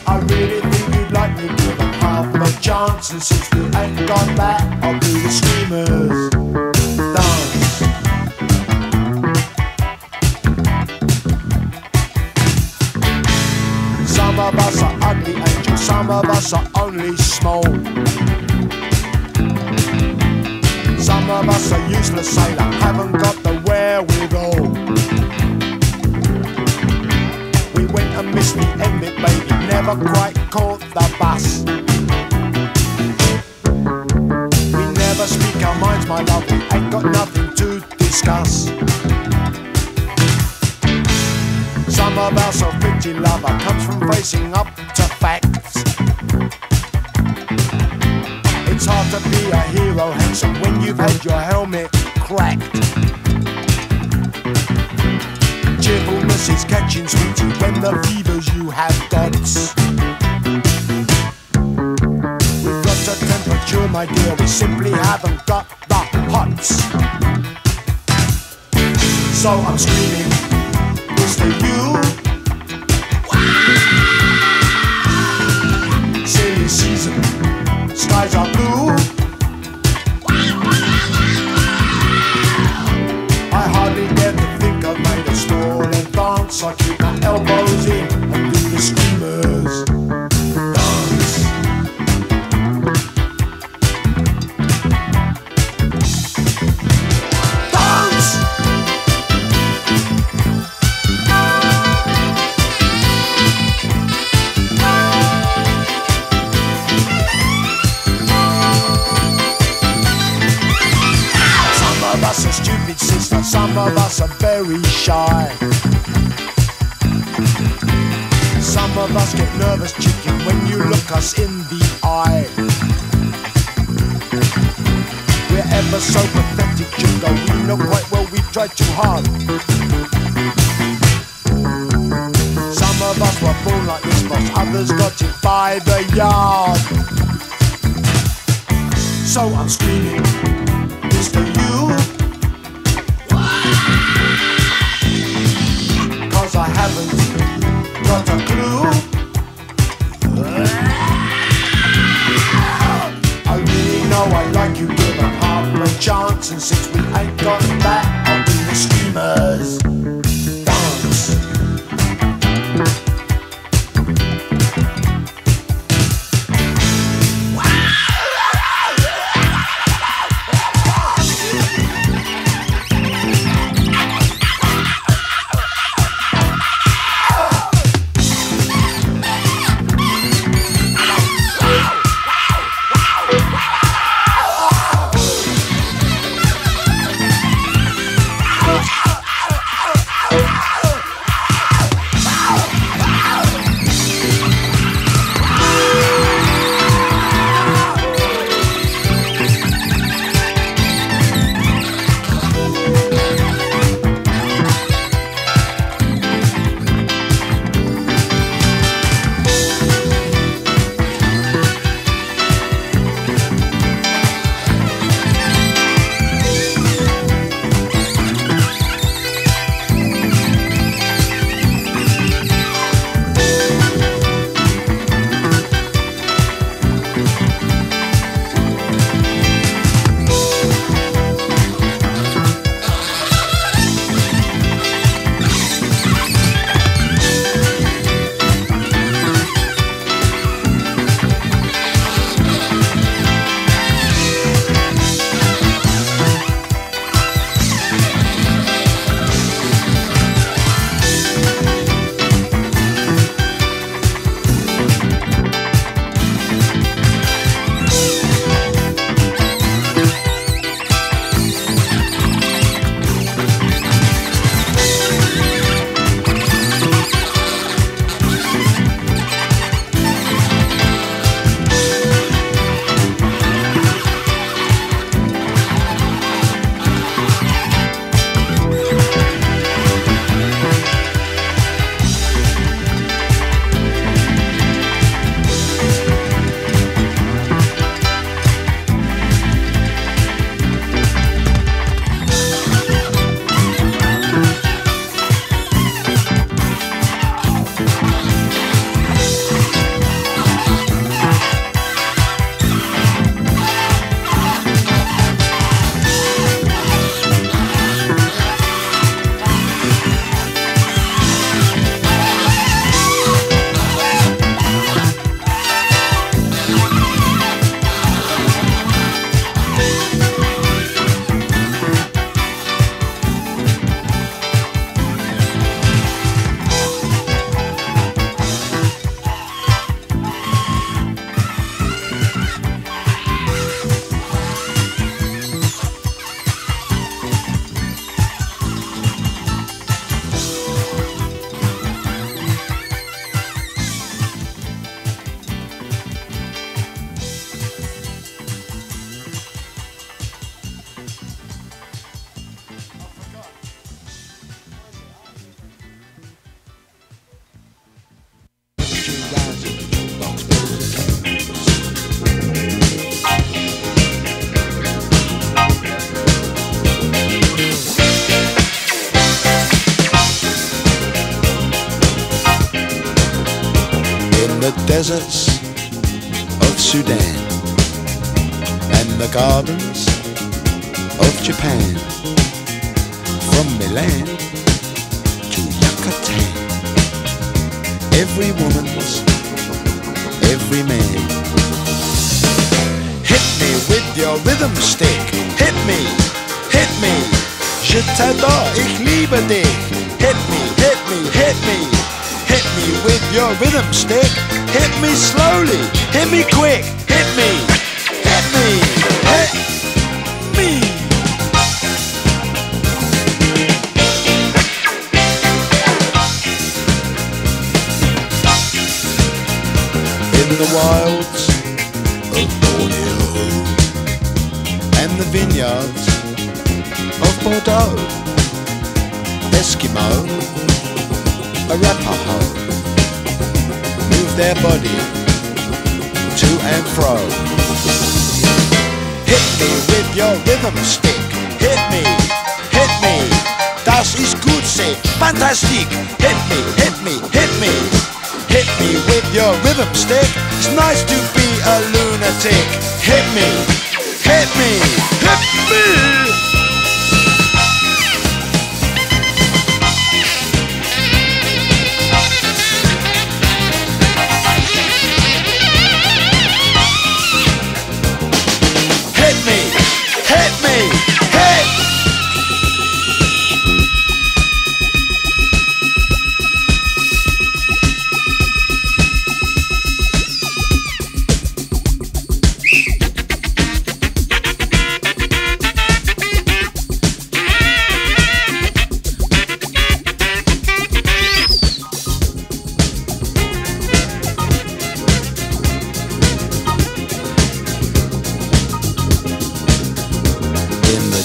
I really think you'd like me give them half a chance, and since we ain't got that, I'll do the screamers dance. Some of us are ugly angels, some of us are only small. Some of us are useless sailor, haven't got the wherewithal. We went and missed the ending, baby, never quite caught the bus. We never speak our minds, my love, we ain't got nothing to discuss. Some of our self-pity lover comes from facing up to facts. It's hard to be a hero handsome when you've had your helmet cracked. Cheerfulness is catching sweetie when the fevers you have got. We've got a temperature, my dear, we simply haven't got the hots. So I'm screaming, Mr. You. Silly season, skies are blue. I hardly dare to think I've made a stroll and dance. I keep my elbows in and do the screamers dance. Dance! Some of us are stupid, sister, some of us are very shy. Some of us get nervous, chicken, when you look us in the eye. We're ever so pathetic, Jingo, we know quite well we tried too hard. Some of us were born like this, boss, others got it by the yard. So I'm screaming, Mr. You. Cause I haven't got a clue. I really know I like you, give them half a chance, and since we ain't got that, I'll do the screamers dance. deserts of Sudan and the gardens of Japan, from Milan to Yucatan. Every woman's, every man. Hit me with your rhythm stick. Hit me, hit me. Je t'adore, ich liebe dich. Hit me, hit me, hit me. Hit me with your rhythm stick. Hit me slowly, hit me quick. Hit me, hit me, hit me. In the wilds of Borneo and the vineyards of Bordeaux, Eskimo, Arapaho move their body to and fro. Hit me with your rhythm stick. Hit me, hit me. Das ist gut, say fantastic. Hit me, hit me, hit me. Hit me with your rhythm stick. It's nice to be a lunatic. Hit me, hit me, hit me.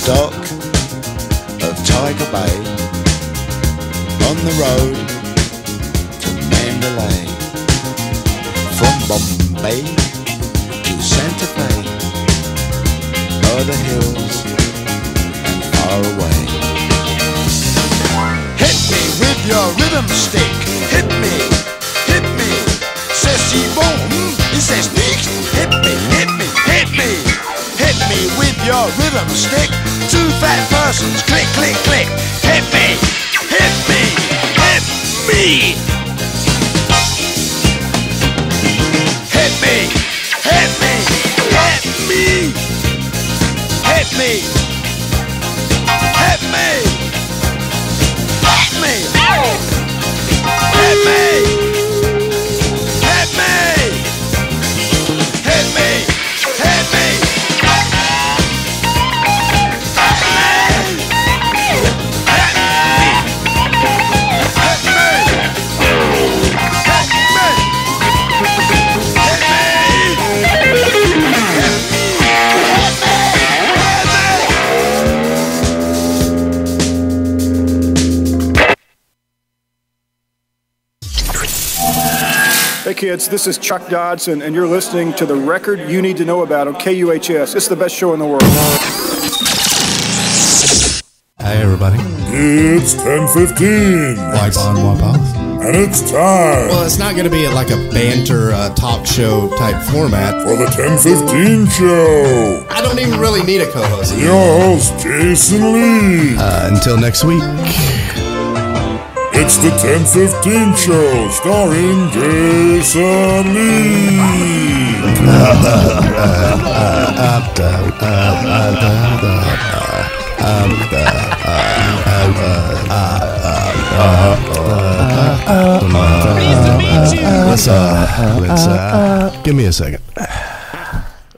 Dock of Tiger Bay, on the road to Mandalay, from Bombay to Santa Fe, o'er the hills and far away. Hit me with your rhythm stick. Hit me, hit me. C'est si bon, il s'explique. Hit me, hit me, hit me. Hit me with your rhythm stick. Two fat persons, click, click, click. Hit me, hit me, hit me. Hit me, hit me, hit me. Hit me, hit me, hit me. Hit me, hit me, hit me, hit me. Hey kids, this is Chuck Dodson, and you're listening to the record you need to know about on KUHS. It's the best show in the world. Hey everybody. It's 10:15. Wipe on, wipe off. And it's time. Well, it's not going to be like a banter talk show type format. For the 10:15 show. I don't even really need a co-host. Your host, Jason Lee. Until next week. It's the 10:15 show starring Jason Lee. Let's give me a second.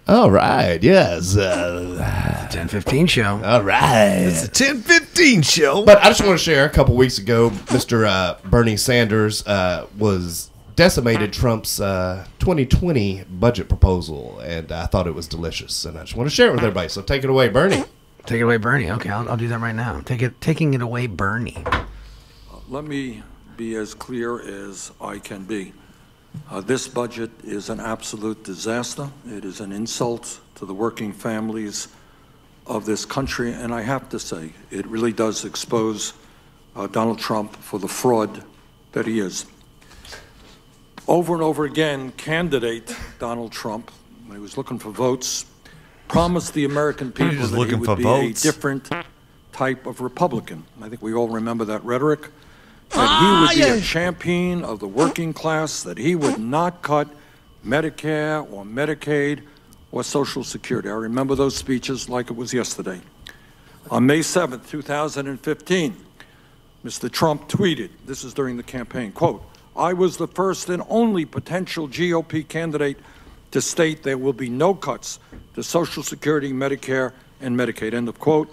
All right, yes. 10:15 show. All right. It's the 10:15 show. But I just want to share, a couple weeks ago, Mr. Bernie Sanders was decimated Trump's 2020 budget proposal, and I thought it was delicious, and I just want to share it with everybody. So take it away, Bernie. Take it away, Bernie. Okay, I'll do that right now. Taking it away, Bernie. Let me be as clear as I can be. This budget is an absolute disaster. It is an insult to the working families of this country, and I have to say, it really does expose Donald Trump for the fraud that he is. Over and over again, candidate Donald Trump, when he was looking for votes, promised the American people just that he looking would for be votes. a different type of Republican. I think we all remember that rhetoric. That he would be a champion of the working class, that he would not cut Medicare or Medicaid or Social Security. I remember those speeches like it was yesterday. On May 7th, 2015, Mr. Trump tweeted, this is during the campaign, quote, "I was the first and only potential GOP candidate to state there will be no cuts to Social Security, Medicare, and Medicaid," end of quote.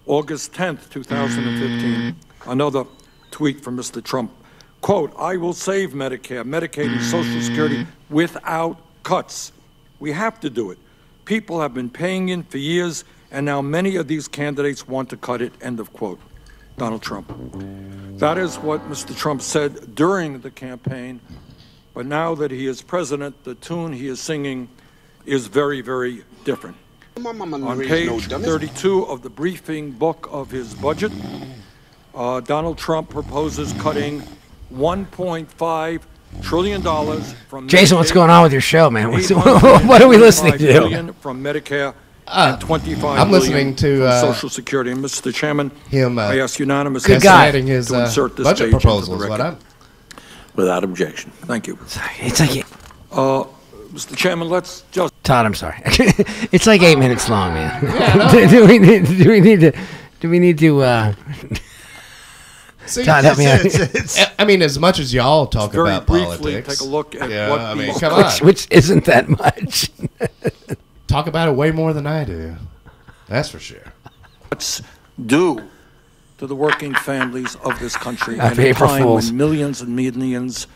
August 10th, 2015, another tweet from Mr. Trump, quote, "I will save Medicare, Medicaid, and Social Security without cuts. We have to do it. People have been paying in for years, and now many of these candidates want to cut it," end of quote. Donald Trump. That is what Mr. Trump said during the campaign, but now that he is president, the tune he is singing is very, very different. On page 32 of the briefing book of his budget, Donald Trump proposes cutting $1.5 trillion from Jason, what's Medicaid, going on with your show, man? What are we listening $825 to? billion from Medicare and $25 I'm billion listening to from Social Security. And Mr. Chairman, him. I ask unanimous Good guy. consent his to insert this budget page into the proposals. What record. Without objection. Thank you. It's like Mr. Chairman, let's just. Todd, I'm sorry. It's like 8 minutes long, man. do we need to? See, Todd, help me out. I mean, as much as y'all talk very about briefly politics, take a look at yeah, what I mean, these come on. Which isn't that much. Talk about it way more than I do. That's for sure. cuts do to the working families of this country Happy at a April time Fools. when millions and millions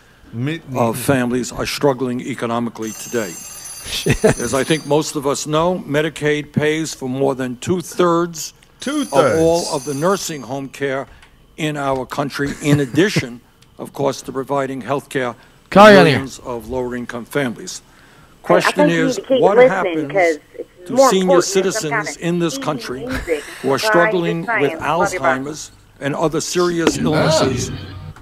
of families are struggling economically today. As I think most of us know, Medicaid pays for more than two-thirds of all of the nursing home care in our country, in addition, of course, to providing health care to millions of lower-income families. Question is, what happens to senior citizens in this country who are struggling with Alzheimer's and other serious illnesses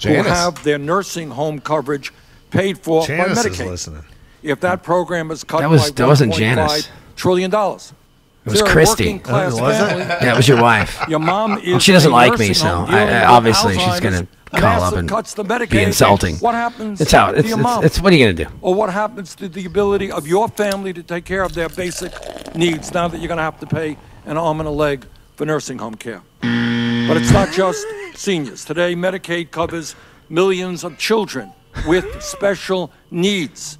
who have their nursing home coverage paid for by Medicaid? If that program is cut by $1.5 trillion. It was Christy. Yeah, it was your wife. Your mom is she doesn't a like me, nursing so home dealing with obviously she's going to call up massive and cuts to Medicaid. be insulting. What happens It's how to your mom? it's what are you going to do? Or what happens to the ability of your family to take care of their basic needs now that you're going to have to pay an arm and a leg for nursing home care? But it's not just seniors. Today, Medicaid covers millions of children with special needs.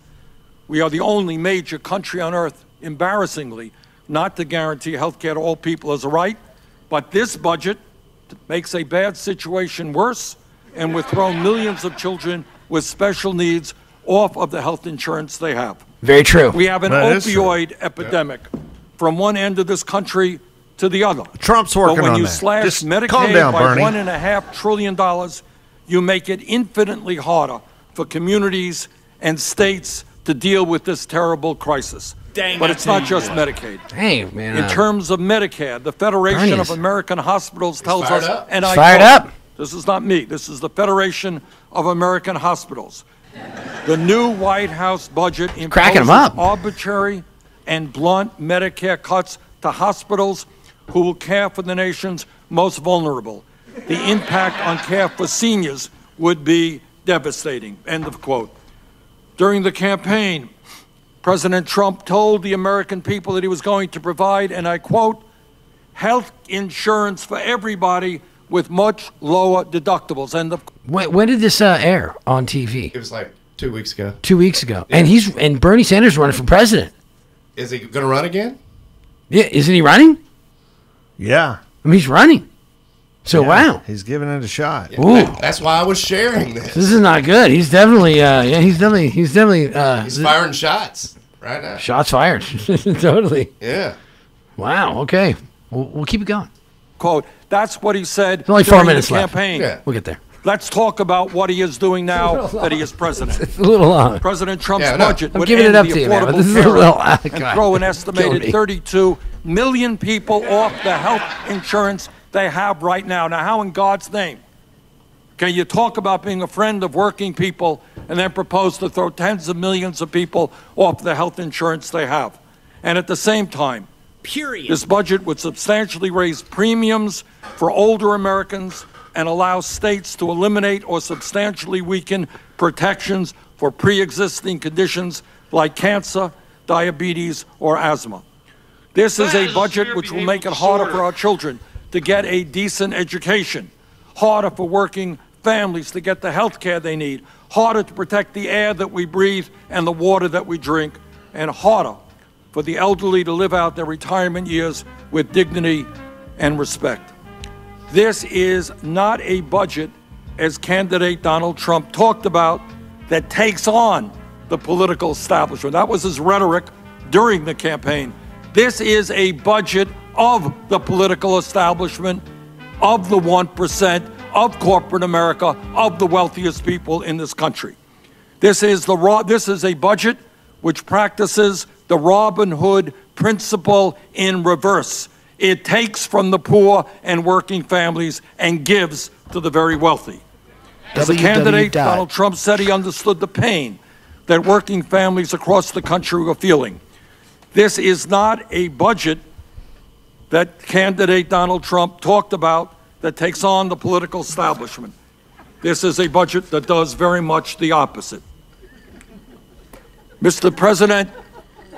We are the only major country on earth, embarrassingly, not to guarantee health care to all people as a right. But this budget makes a bad situation worse and would throw millions of children with special needs off of the health insurance they have. Very true. We have an opioid epidemic from one end of this country to the other. Trump's working but when on you that. slash Just Medicaid calm down, by Bernie. $1.5 trillion, you make it infinitely harder for communities and states to deal with this terrible crisis. But it's not just Medicaid. Hey, man. In terms of Medicare, the Federation of American Hospitals tells us, and I Fired quote, up. this is not me, this is the Federation of American Hospitals. The new White House budget cracking 'em imposes up. arbitrary and blunt Medicare cuts to hospitals who will care for the nation's most vulnerable. The impact on care for seniors would be devastating. End of quote. During the campaign, President Trump told the American people that he was going to provide, and I quote, health insurance for everybody with much lower deductibles. And When did this air on TV? It was like 2 weeks ago. 2 weeks ago. And and Bernie Sanders running for president. Is he going to run again? Yeah, isn't he running? Yeah. I mean, he's running. So wow. He's giving it a shot. Yeah, that's why I was sharing this. This is not good. He's definitely he's definitely He's firing shots right now. Shots fired. Totally. Yeah. Wow. Okay. We'll keep it going. quote, that's what he said There's only 4 during minutes the left. campaign. Yeah. We'll get there. Let's talk about what he is doing now that he is president. It's a little long. President Trump's budget I'm would giving end it up the to you, man, but Affordable this is a Care little- Act and God. throw an Kill estimated me. 32 million people off the health insurance they have right now. Now, how in God's name can you talk about being a friend of working people and then propose to throw tens of millions of people off the health insurance they have. And at the same time, this budget would substantially raise premiums for older Americans and allow states to eliminate or substantially weaken protections for pre-existing conditions like cancer, diabetes, or asthma. This is a budget which will make it harder for our children to get a decent education, harder for working families to get the health care they need, harder to protect the air that we breathe and the water that we drink, and harder for the elderly to live out their retirement years with dignity and respect. This is not a budget, as candidate Donald Trump talked about, that takes on the political establishment. That was his rhetoric during the campaign. This is a budget of the political establishment, of the 1%, of corporate America, of the wealthiest people in this country. This is a budget which practices the Robin Hood principle in reverse. It takes from the poor and working families and gives to the very wealthy. As the candidate, Donald Trump said he understood the pain that working families across the country were feeling. This is not a budget that candidate Donald Trump talked about that takes on the political establishment. This is a budget that does very much the opposite. Mr. President,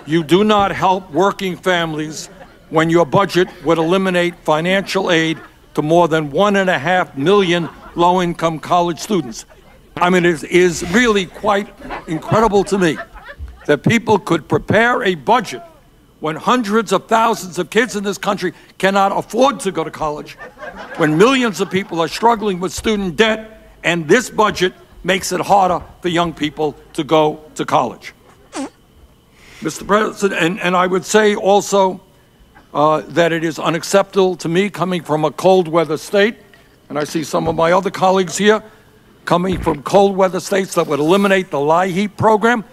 you do not help working families when your budget would eliminate financial aid to more than 1.5 million low-income college students. I mean, it is really quite incredible to me that people could prepare a budget when hundreds of thousands of kids in this country cannot afford to go to college, when millions of people are struggling with student debt, and this budget makes it harder for young people to go to college. Mr. President, and I would say also that it is unacceptable to me, coming from a cold weather state, and I see some of my other colleagues here coming from cold weather states, that would eliminate the LIHEAP program.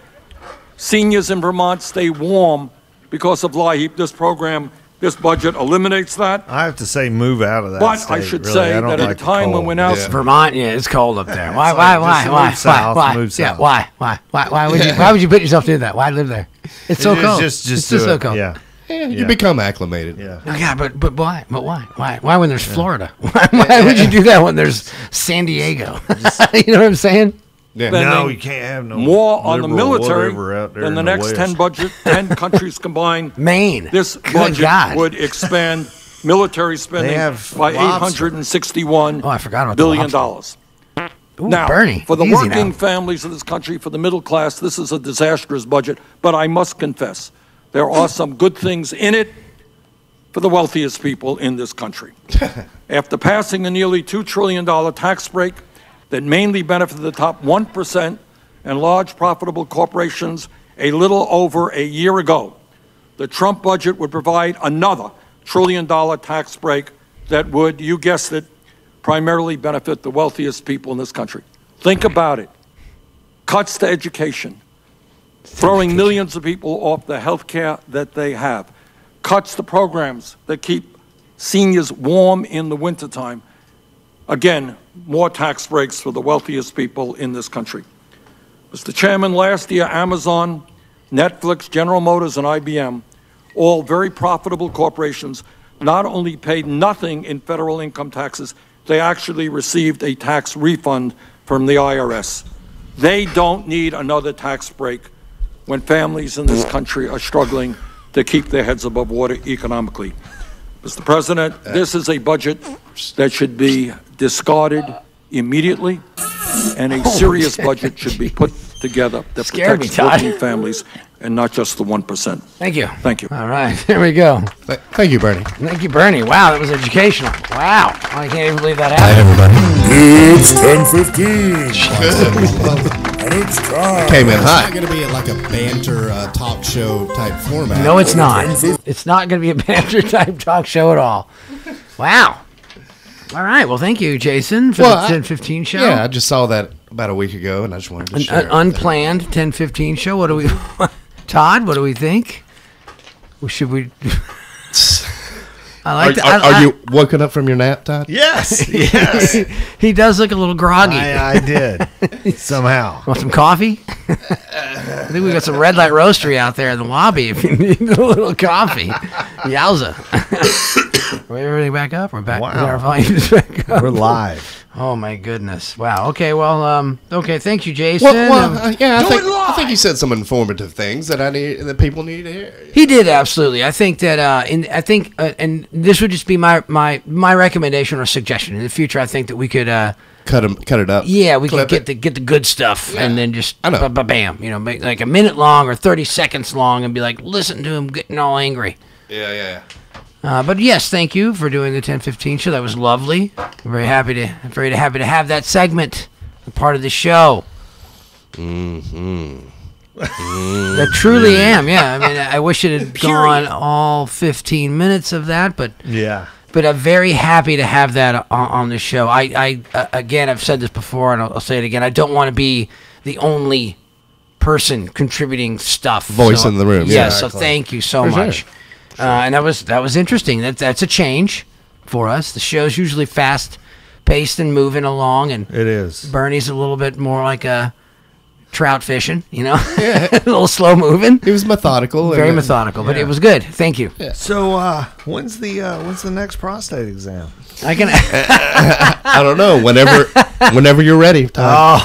Seniors in Vermont stay warm because of LIHEAP. This program, this budget eliminates that. I have to say, move out of that But state, I should really. say I don't that at like a time when we're now... Vermont, yeah, it's cold up there. Why would you put yourself through that? Why live there? It's so cold. It's just so cold. Yeah, you become acclimated. Yeah. Oh, yeah, but why? But why? Why when there's Florida? Why would you do that when there's San Diego? You know what I'm saying? Yeah. No, you can't have no more on the liberal military whatever out there than the in next West. 10 countries combined. Maine. This Good budget God. would expand military spending by $861 billion. Ooh, Now, Bernie, for the easy working now. families of this country, for the middle class, this is a disastrous budget, but I must confess, there are some good things in it for the wealthiest people in this country. After passing a nearly $2 trillion tax break that mainly benefited the top 1% and large profitable corporations a little over a year ago, the Trump budget would provide another $1 trillion tax break that would, you guessed it, primarily benefit the wealthiest people in this country. Think about it. Cuts to education, throwing millions of people off the health care that they have, cuts to programs that keep seniors warm in the wintertime. Again, more tax breaks for the wealthiest people in this country. Mr. Chairman, last year, Amazon, Netflix, General Motors, and IBM, all very profitable corporations, not only paid nothing in federal income taxes, they actually received a tax refund from the IRS. They don't need another tax break when families in this country are struggling to keep their heads above water economically. Mr. President, this is a budget that should be discarded immediately, and a serious budget should be put together that Scared me, protects Todd. working families and not just the 1%. Thank you. Thank you. All right, there we go. Thank you, Bernie. Thank you, Bernie. Wow, that was educational. Wow, I can't even believe that happened. It's 10:15. And it's time. Came in It's hot. not going to be like a banter talk show type format. No, it's not. It's not going to be a banter type talk show at all. Wow. All right. Well, thank you, Jason, for the 10:15 show. Yeah, I just saw that about a week ago, and I just wanted to share An it. unplanned 10:15 show. What do we, Todd? What do we think? Should we? I like Are you woken up from your nap, Todd? Yes. Yes. He does look a little groggy. I did. Somehow. Want some coffee? I think we got some Red Light Roastery out there in the lobby if you need a little coffee. Yowza. Are we everything back up? We're back. Wow. Our volume's back up. We're live. Oh my goodness! Wow. Okay. Well. Okay. Thank you, Jason. I think he said some informative things that people need to hear. He did, absolutely. I think that, and this would just be my recommendation or suggestion in the future. I think that we could cut it up. Yeah, we could get the good stuff, and then just bam, make like a minute long or 30 seconds long, and be like, listen to him getting all angry. Yeah. But yes, thank you for doing the 10:15 show. That was lovely. I'm very happy to have that segment, a part of the show. I truly am. Yeah, I mean, I wish it had gone all 15 minutes of that, but I'm very happy to have that on the show. I again, I've said this before, and I'll say it again. I don't want to be the only person contributing stuff, voice in the room. Yes, so thank you so much. Sure. And that was interesting. That's a change for us. The show's usually fast paced and moving along, and it is. Bernie's a little bit more like a trout fishing, a little slow moving. He was methodical, very methodical, but it was good. Thank you. Yeah. So when's the next prostate exam? I can. I don't know. Whenever you're ready, Todd.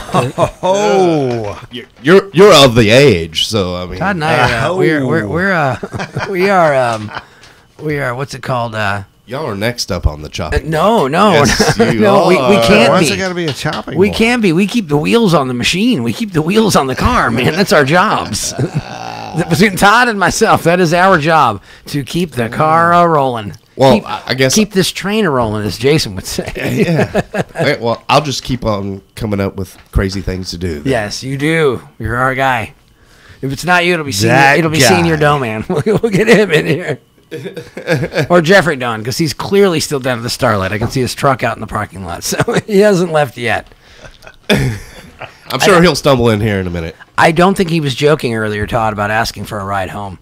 You're of the age, so I mean. Todd and I we are what's it called? Y'all are next up on the chopping. No, yes, no, we can't Why's be. it got to be a chopping? We can't be. We keep the wheels on the machine. We keep the wheels on the car, man. That's our jobs. Between Todd and myself, that is our job to keep the car rolling. Well, I guess keep this train rolling, as Jason would say. Yeah. Well, I'll just keep on coming up with crazy things to do. Then. Yes, you do. You're our guy. If it's not you, it'll be Senior Doman. We'll get him in here. Or Jeffrey Dunn, because he's clearly still down at the Starlight. I can see his truck out in the parking lot, so he hasn't left yet. I'm sure he'll stumble in here in a minute. I don't think he was joking earlier, Todd, about asking for a ride home.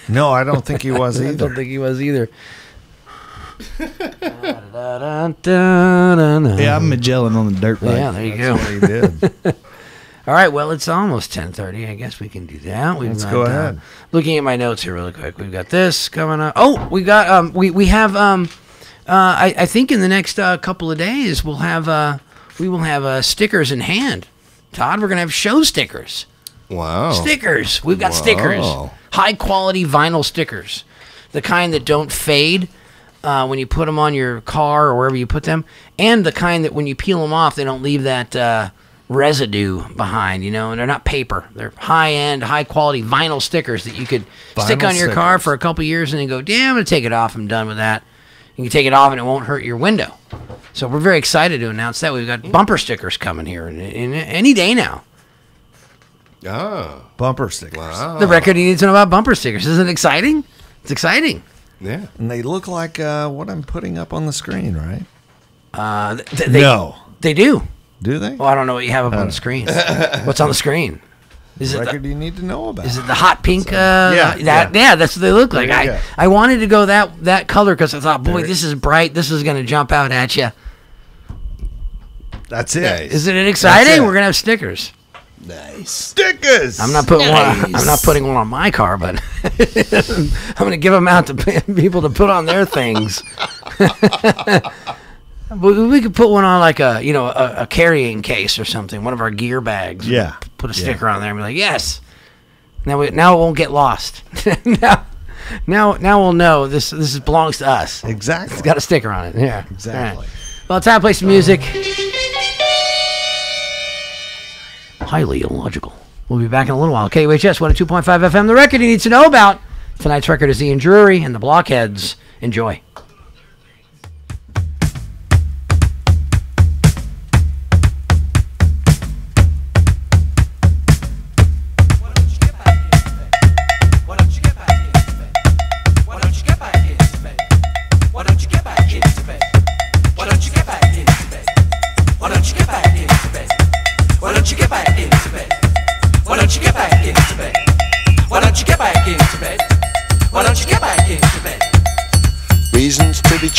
No, I don't think he was either. I don't think he was either. Yeah, I'm Magellan on the dirt bike. Yeah, there you go. That's what he did. All right, well, it's almost 10:30. I guess we can do that. Let's go ahead. Looking at my notes here really quick. We've got this coming up. Oh, we got we have I think in the next couple of days we will have stickers in hand. Todd, we're going to have show stickers. Wow. Stickers. We've got stickers. High quality vinyl stickers. The kind that don't fade when you put them on your car or wherever you put them, and the kind that when you peel them off, they don't leave that residue behind, and they're not paper. They're high-end, high-quality vinyl stickers that you could stick on your car for a couple years and then go, damn, I'm going to take it off. I'm done with that. You can take it off and it won't hurt your window. So we're very excited to announce that. We've got bumper stickers coming here in any day now. Oh. Bumper stickers. Wow. The record you need to know about bumper stickers. Isn't it exciting? It's exciting. Yeah. And they look like what I'm putting up on the screen, right? No. They do. Do they? Well, I don't know what you have up on the screen. What's on the screen? Is it record you need to know about? Is it the hot pink? Yeah, that's what they look like. I wanted to go that color because I thought, boy, this is bright. This is going to jump out at you. That's it. Nice. Isn't it exciting? We're going to have stickers. Nice stickers. I'm not putting one. I'm not putting one on my car, but I'm going to give them out to people to put on their things. We could put one on like a carrying case or something, one of our gear bags. Yeah. Put a sticker on there and be like, yes. Now it won't get lost. now we'll know this belongs to us. Exactly. It's got a sticker on it. Yeah. Exactly. Right. Well, it's time to play some music. Highly illogical. We'll be back in a little while. KUHS 102.5 FM. The record you need to know about. Tonight's record is Ian Drury and the Blockheads. Enjoy.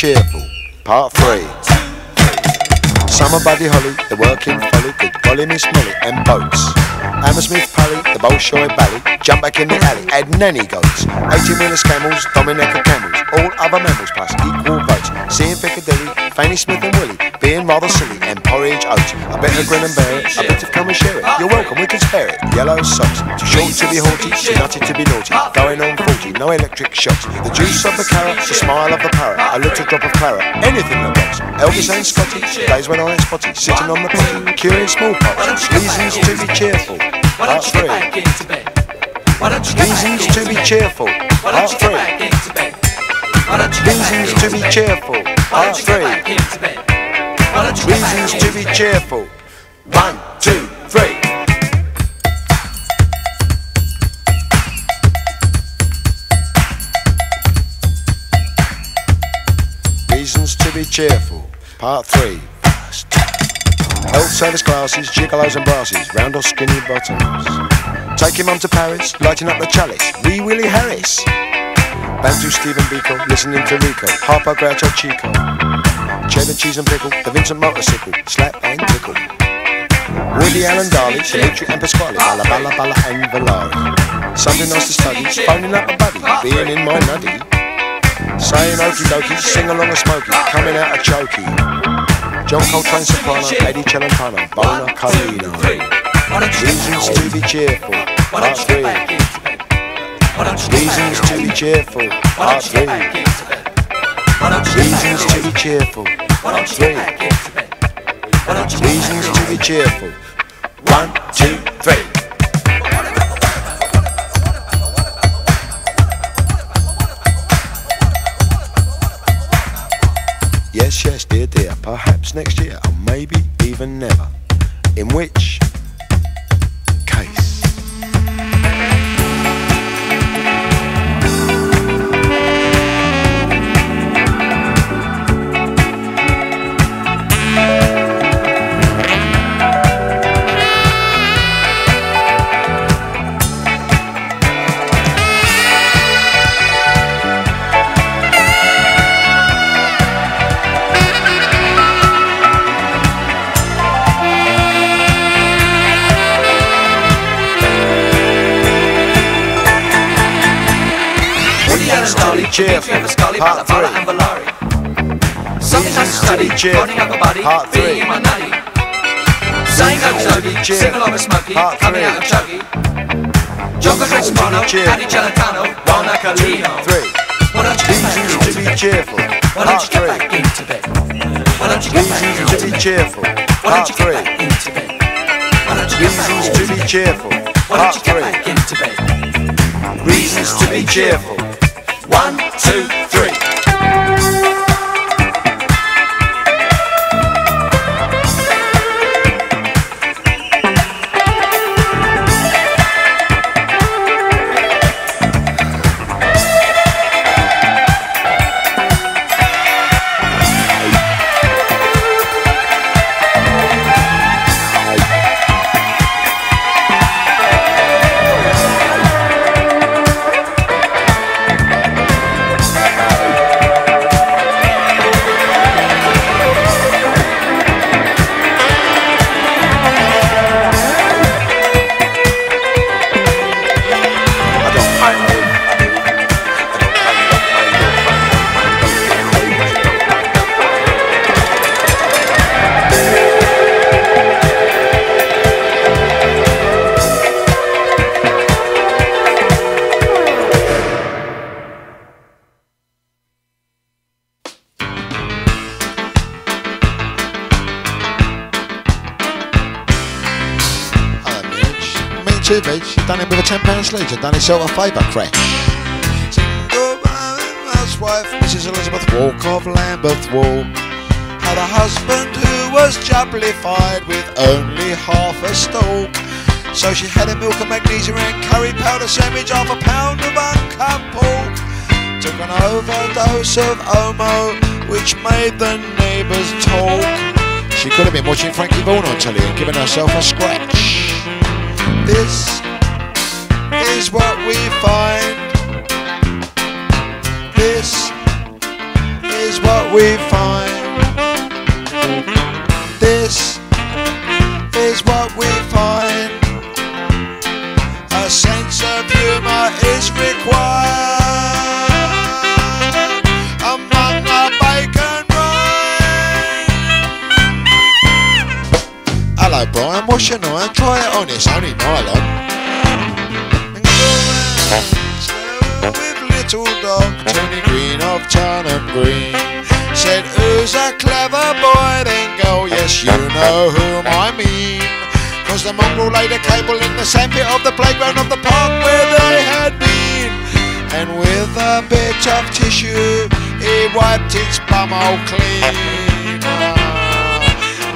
cheerful. Part 3. Summer Buddy Holly, the working folly, good golly Miss Molly, and boats. Hammersmith Pally, the Bolshoi Bally, jump back in the alley, add nanny goats. 18-wheelers, camels, Dominica camels, all other mammals plus equal votes. Seeing Piccadilly, Fanny Smith and Willie, being rather silly, and porridge oats. A bit of grin and bear it, a bit of come and share it. You're welcome, we can spare it. Yellow socks, too short to be haughty, too nutty to be naughty. Going on 40, no electric shocks. The juice of the carrot, the smile of the parrot, a little drop of claret, anything that rocks. Elvis and Scotty, days when I ain't spotty, sitting on the potty, curing smallpox. Reasons to be cheerful. Part 3. Reasons to be cheerful. Part 3. Reasons to be cheerful. Part 3. Reasons to be cheerful. 1, 2, 3. Reasons to be cheerful. Part 3. Health service glasses, gigolos and brasses, round or skinny bottoms. Taking mum to Paris, lighting up the chalice, Wee Willie Harris. Bantu Stephen Biko, listening to Rico, Harpo Groucho Chico. Cheddar cheese and pickle, the Vincent motorcycle, slap and tickle. Woody Allen Darley, Dimitri and Pasquale, Balla Balla Balla and Valari. Something nice to study, phoning up a buddy, being in my nutty. Saying okie dokie, sing along a smoky, coming out a chokey. John Coltrane soprano, Eddie Celentano, Bona Carlino. Reasons to be cheerful. Part 3. Reasons to be cheerful. Part 3. Reasons to be cheerful. Part 3. Reasons to be cheerful. 1, 2, 3. Yes, yes, dear, dear, perhaps next year, or maybe even never. In which case... Cheerful. Part 3. Something nice to study, burning up a body, Part 3. Being in my nutty. Saying okie dokie, sing along a smoky, coming out of chuggy. John Coltrane soprano, Eddie Celentano, Bona Carlino. 3. Reasons to be cheerful. Why don't you get back into bed? Why don't you get back into bed? Reasons to be cheerful. Part 3. Reasons to be cheerful. Part 3. Reasons to be cheerful. 1, 2, 3. Done it with a £10 sledge and done himself a favour crash. Single housewife, Mrs. Elizabeth Walk of Lambeth Wall, had a husband who was jubblified with only half a stalk. So she had a milk and magnesia and curry powder sandwich, half a pound of uncut pork. Took an overdose of Omo, which made the neighbours talk. She could have been watching Frankie Vaughan on telly and given herself a scratch. This is what we find. This is what we find. This is what we find. A sense of humour is required among the bacon rind. Hello Brian, what's your name? Try it on, it's only nylon. And go round slow with little dog turning green of Turnham Green. Said who's a clever boy? Then go, yes you know whom I mean. Cause the mongrel laid a cable in the sandpit of the playground of the park where they had been. And with a bit of tissue he wiped its bumhole clean.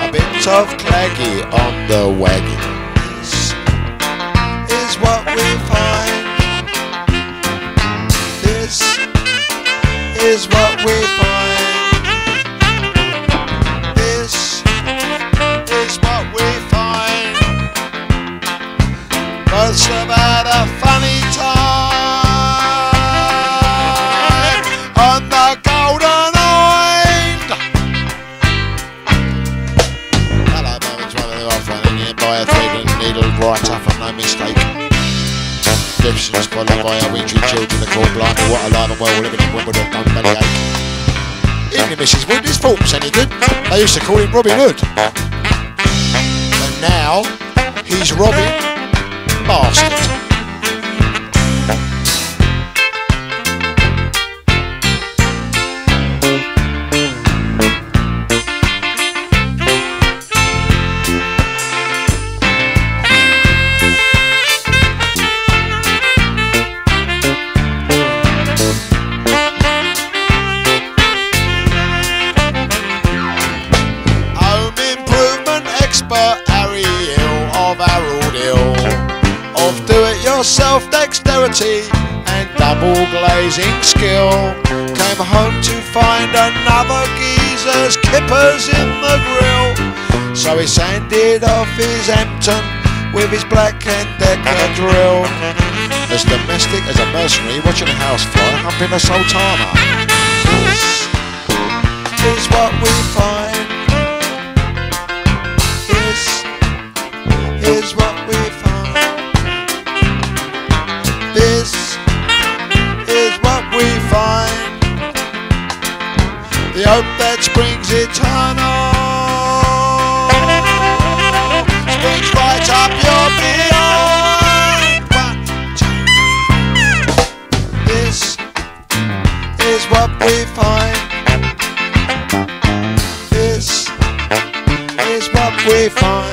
A bit of claggy on the wagon. This is what we find. This is what we find. This is what we find. Both about a funny time on the Golden Hind. Hello, Marvin's running off running in by a thread and needle right up and no mistake. Gibson's followed by our wintry children, the call blind, what alive and well living in Wimbledon, don't bellyache. Evening, Mrs. Wood, his fault's any good. They used to call him Robin Hood. And now, he's Robin Bastard. Self-dexterity and double glazing skill. Came home to find another geezer's kippers in the grill. So he sanded off his Hampton with his Black and Decker drill. As domestic as a mercenary watching a housefly humping a sultana. This is what we find. This is what we find. This is what we find. The hope that springs eternal springs right up your behind. 1, 2. This is what we find. This is what we find.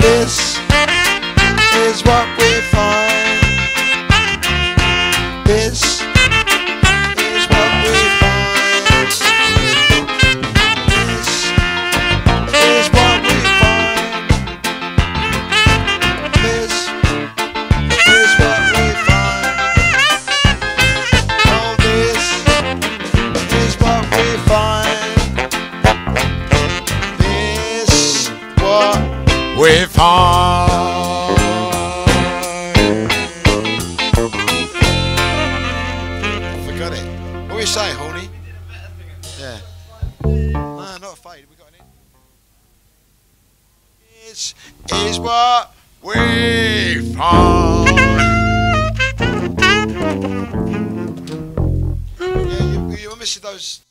This is what we find. This is what we find. This is what we find. This is what we find. Oh, this is what we find. This what we find. What do you say, Horny? Yeah. No, not a fade. We got an in. This is what we find. Yeah, you were missing those.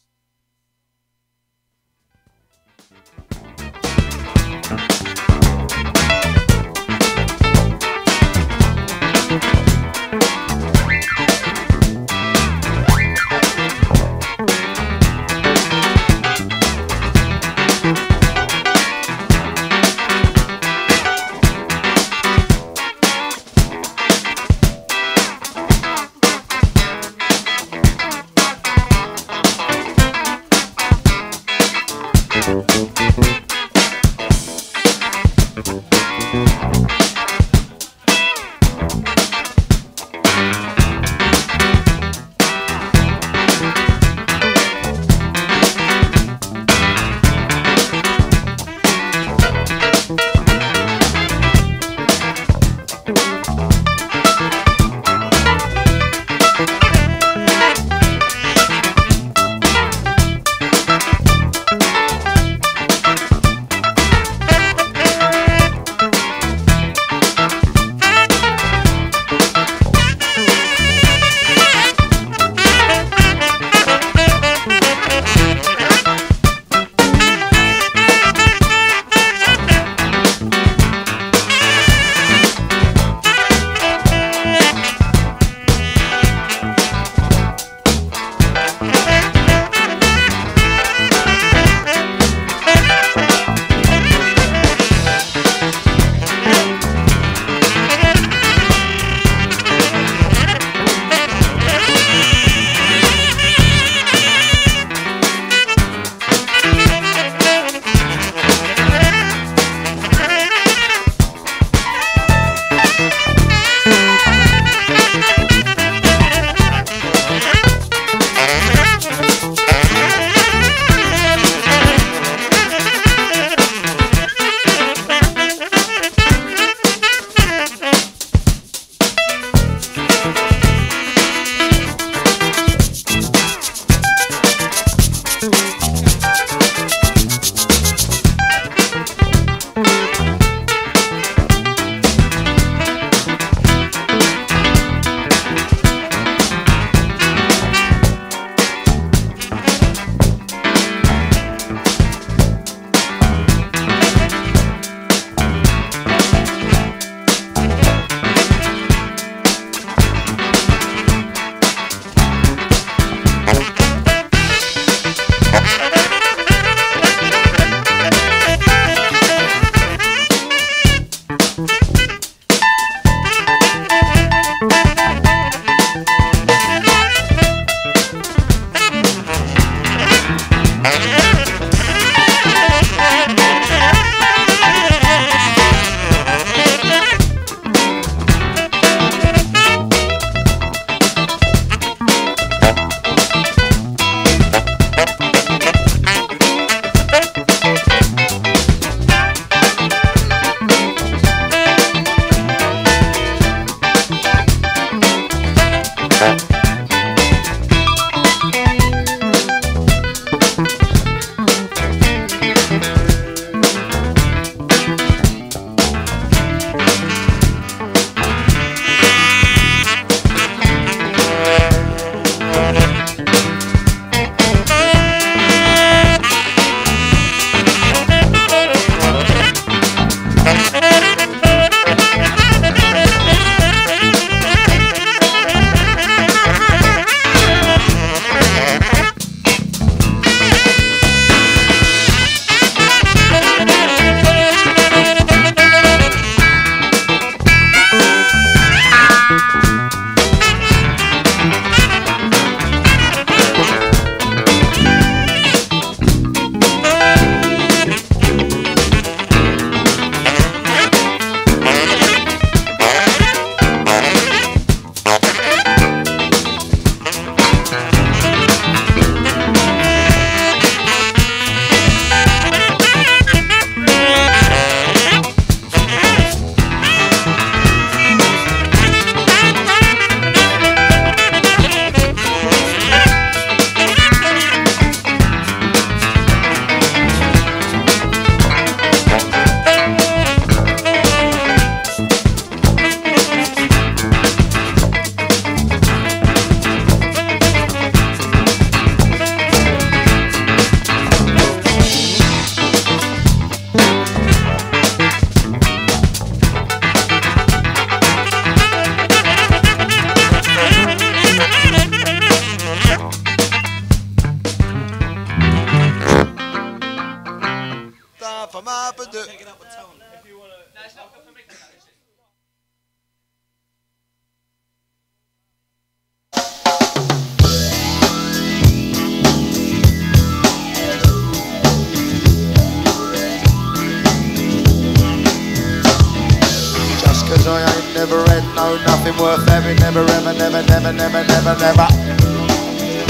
never had no nothing worth having, never ever, never, never, never, never, never,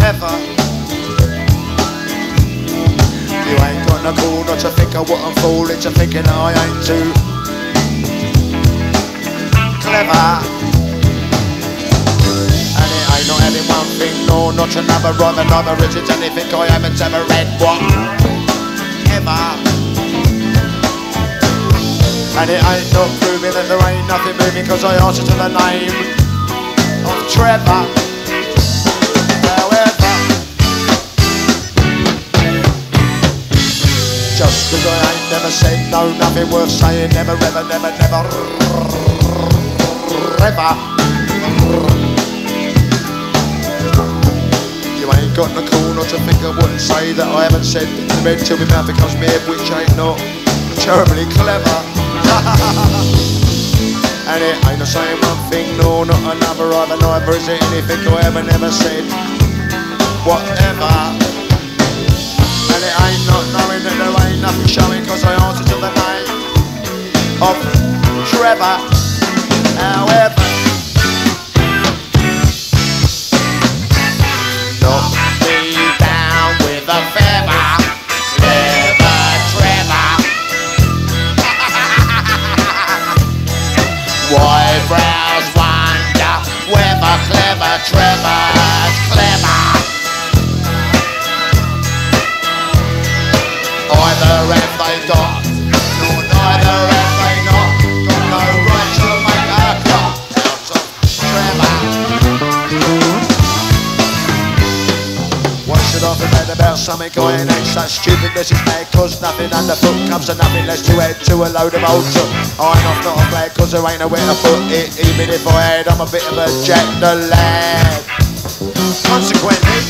ever. You ain't got no cool not to think of what I'm fooling to thinking I ain't too clever. And it ain't not having one thing, no, not another, rather another, it is anything I haven't ever read, what, ever. And it ain't not proving that there ain't nothing moving, cause I answer to the name of Trevor. However, just cause I ain't never said no, nothing worth saying, never ever, never, never, ever. You ain't got no cool not to think I wouldn't say that I haven't said read till my mouth becomes me, which ain't not terribly clever. And it ain't no saying one thing, no, not another, either, neither is it anything I ever never said, whatever. And it ain't not knowing that there ain't nothing showing, cause I answer to the name of Trevor. However, knock me down with a feather, clever Trevor. Why brows wonder whether clever Trevor's clever. Either have they got, nor neither have they not, got no right to make a cop out of Trevor. Why should I be mad about something I ain't had such stupidness is mad, cause nothing underfoot comes to nothing less to add to a load of old talk. I'm off not a glad cause there ain't nowhere to put it, even if I had, I'm a bit of a jack the lad. Consequently,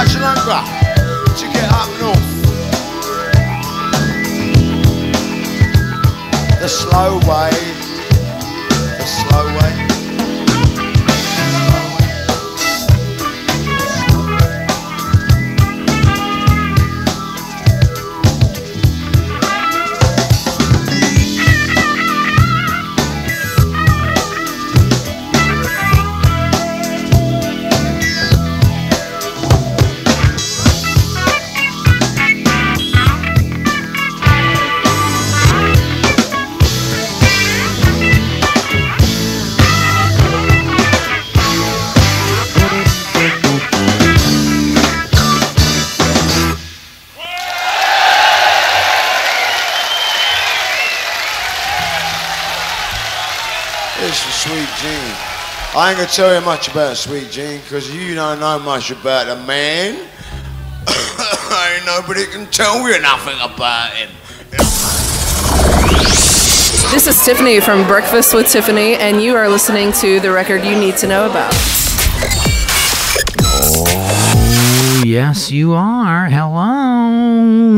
much longer to get up north. The slow way. The slow way. Sweet Jean. I ain't gonna tell you much about Sweet Jean because you don't know much about the man. Ain't nobody can tell you nothing about him. This is Tiffany from Breakfast with Tiffany, and you are listening to the record you need to know about. Oh, yes, you are. Hello.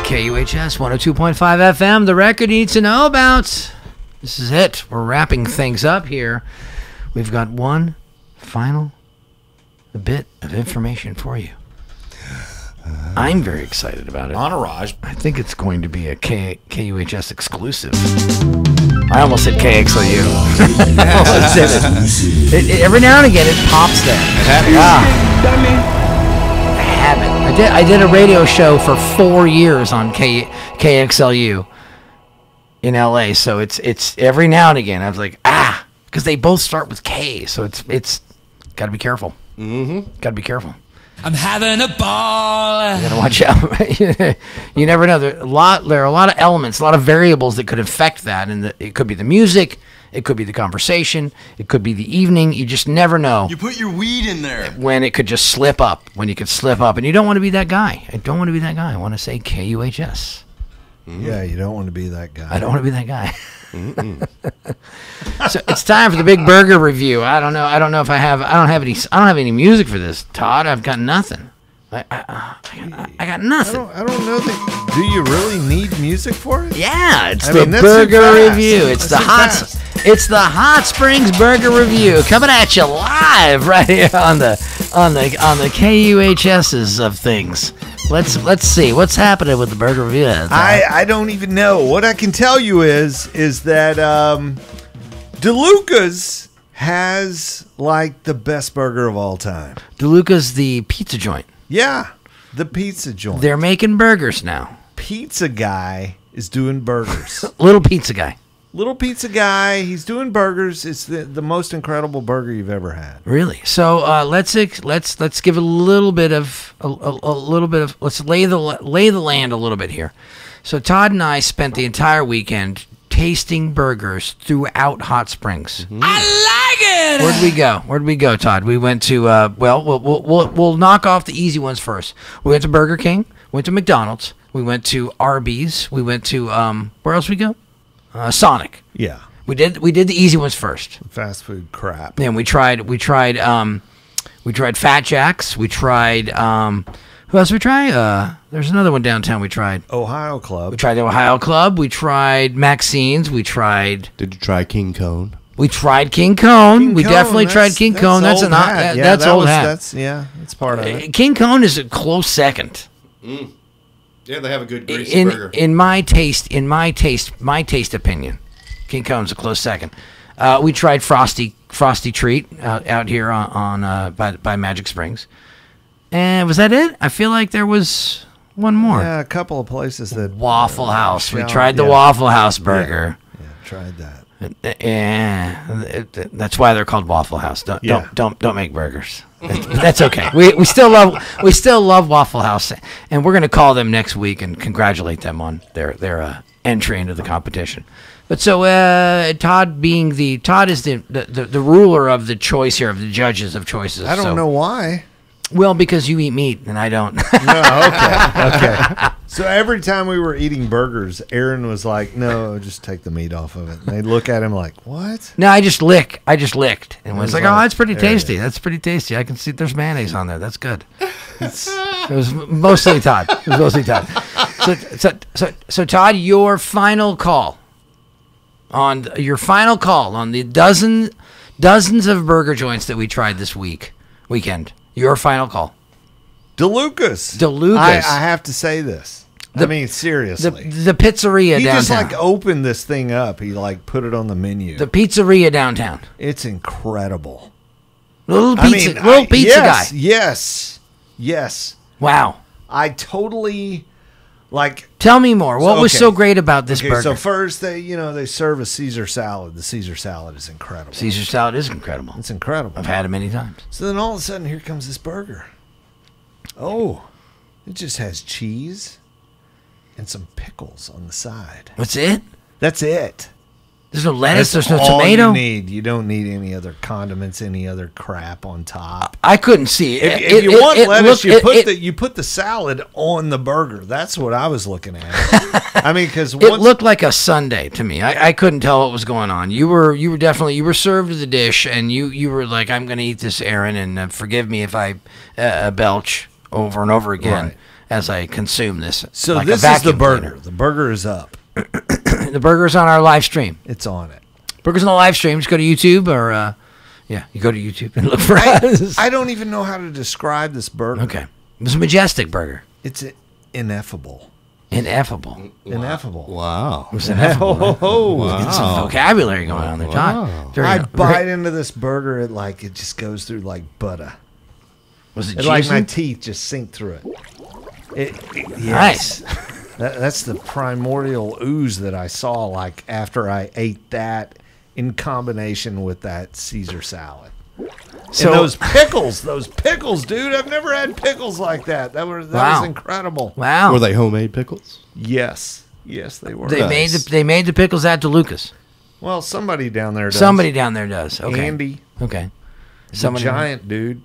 KUHS 102.5 FM, the record you need to know about. This is it. We're wrapping things up here. We've got one final bit of information for you. I'm very excited about it. Entourage. I think it's going to be a KUHS exclusive. I almost said KXLU. I almost said it. Every now and again, it pops there. I haven't. I did a radio show for 4 years on KXLU. In LA, so it's every now and again I was like because they both start with K, so it's got to be careful. Got to be careful. I'm having a ball. You gotta watch out. You never know. There are a lot of elements, a lot of variables that could affect that, and it could be the music, it could be the conversation, it could be the evening. You just never know. You put your weed in there. When it could just slip up. When you could slip up, and you don't want to be that guy. I don't want to be that guy. I want to say KUHS. Yeah, you don't want to be that guy. I don't want to be that guy. So it's time for the big burger review. I don't know if I don't have any music for this, Todd. I've got nothing. I got nothing. I don't know that. Do you really need music for it? Yeah, it's the burger review. It's the Hot Springs Burger Review coming at you live right here on the KUHS's of things. Let's see what's happening with the burger review. I don't even know. What I can tell you is that DeLuca's has like the best burger of all time. DeLuca's the pizza joint. Yeah, the pizza joint. They're making burgers now. Pizza guy is doing burgers. Little pizza guy. Little pizza guy. He's doing burgers. It's the most incredible burger you've ever had. Really? So let's give a little bit of let's lay the land a little bit here. So Todd and I spent the entire weekend tasting burgers throughout Hot Springs. I like it. Where'd we go, Todd? We went to we'll knock off the easy ones first. We went to Burger King. Went to McDonald's. We went to Arby's. We went to where else we go? Sonic. Yeah. We did the easy ones first. Fast food crap. And we tried Fat Jack's. We tried who else we try? There's another one downtown we tried. Ohio Club. We tried the Ohio Club. We tried Maxine's. We tried. Did you try King Cone? We tried King Cone. We definitely tried King Cone. That's old hat. That's old hat. That's part of it. King Cone is a close second. Mm. Yeah, they have a good greasy burger. In my taste opinion, King Cone's a close second. We tried Frosty Treat out here by Magic Springs, and was that it? I feel like there was one more. Yeah, a couple of places that Waffle House. We tried the Waffle House burger. Yeah, tried that. Yeah, that's why they're called Waffle House. Don't make burgers. That's okay. We still love Waffle House, and we're going to call them next week and congratulate them on their entry into the competition. But so Todd is the ruler of the choice here, of the judges of choices. I don't know why. Well, because you eat meat and I don't. No, okay. So every time we were eating burgers, Aaron was like, "No, just take the meat off of it." And they'd look at him like, "What?" No, I just licked, and was like, "Oh, that's pretty there it tasty. That's pretty tasty. I can see there's mayonnaise on there. That's good." It was mostly Todd. So Todd, your final call on the dozens of burger joints that we tried this weekend. Your final call. DeLucas. I have to say this. I mean, seriously. The pizzeria he downtown. He just like opened this thing up. He like put it on the menu. The pizzeria downtown. It's incredible. Little pizza guy. Yes. Wow. I totally like. Tell me more. What was so great about this burger? So first they serve a Caesar salad. The Caesar salad is incredible. Caesar salad is incredible. It's incredible. I've had it many times. So then all of a sudden here comes this burger. Oh, it just has cheese and some pickles on the side. That's it? That's it. There's no lettuce. That's there's no all tomato. You don't need any other condiments, any other crap on top. I couldn't see it. If you want lettuce, you put the salad on the burger. That's what I was looking at. I mean, because it looked like a sundae to me. I couldn't tell what was going on. You were served the dish, and you were like, "I'm going to eat this, Aaron, and forgive me if I belch over and over again as I consume this." So like this is the burger. Cleaner. The burger is up. The burger's on our live stream. It's on it. Burger's on the live stream. Just go to YouTube or, you go to YouTube and look for us. I don't even know how to describe this burger. Okay. It's a majestic burger. It's ineffable. Ineffable. Ineffable. Wow. It's ineffable. Wow. Get some vocabulary going on there, John. I bite into this burger, it just goes through like butter. Was it juicy? Like my teeth just sink through it. Nice. That's the primordial ooze that I saw like after I ate that in combination with that Caesar salad. So and those pickles, dude. I've never had pickles like that. That was incredible. Wow. Were they homemade pickles? Yes, they were. They made the pickles at DeLucas. Well, somebody down there does. Somebody down there does. Okay. Andy. Okay. The giant dude.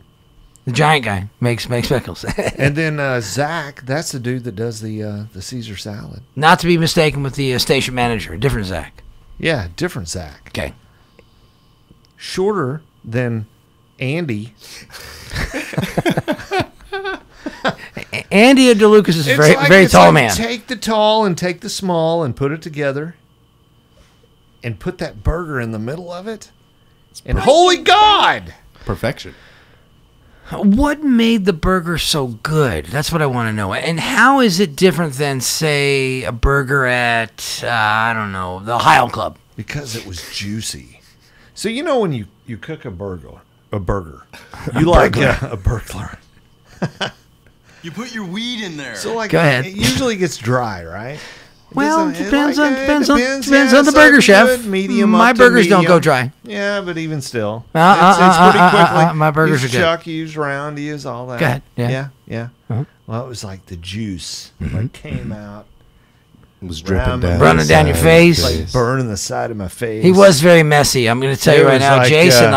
The giant guy makes pickles. And then Zach, that's the dude that does the Caesar salad. Not to be mistaken with the station manager, different Zach. Yeah, different Zach. Okay. Shorter than Andy. Andy at DeLucas is a very tall man. Take the tall and take the small and put it together and put that burger in the middle of it. And holy God! Perfection. What made the burger so good? That's what I want to know. And how is it different than, say, a burger at, I don't know, the Ohio Club? Because it was juicy. So you know when you cook a burger, you like a burglar. You put your weed in there. So like, go ahead. It usually gets dry, right? Well, depends on the burger chef. Good, medium. My burgers don't go dry. Yeah, but even still, it's pretty quickly. My burgers are good. Chuck, use round, use all that. Go ahead. Yeah. Uh-huh. Well, it was like the juice like came out. It was dripping down. Running down your face. Like burning the side of my face. He was very messy. I'm going to tell you right now, Jason.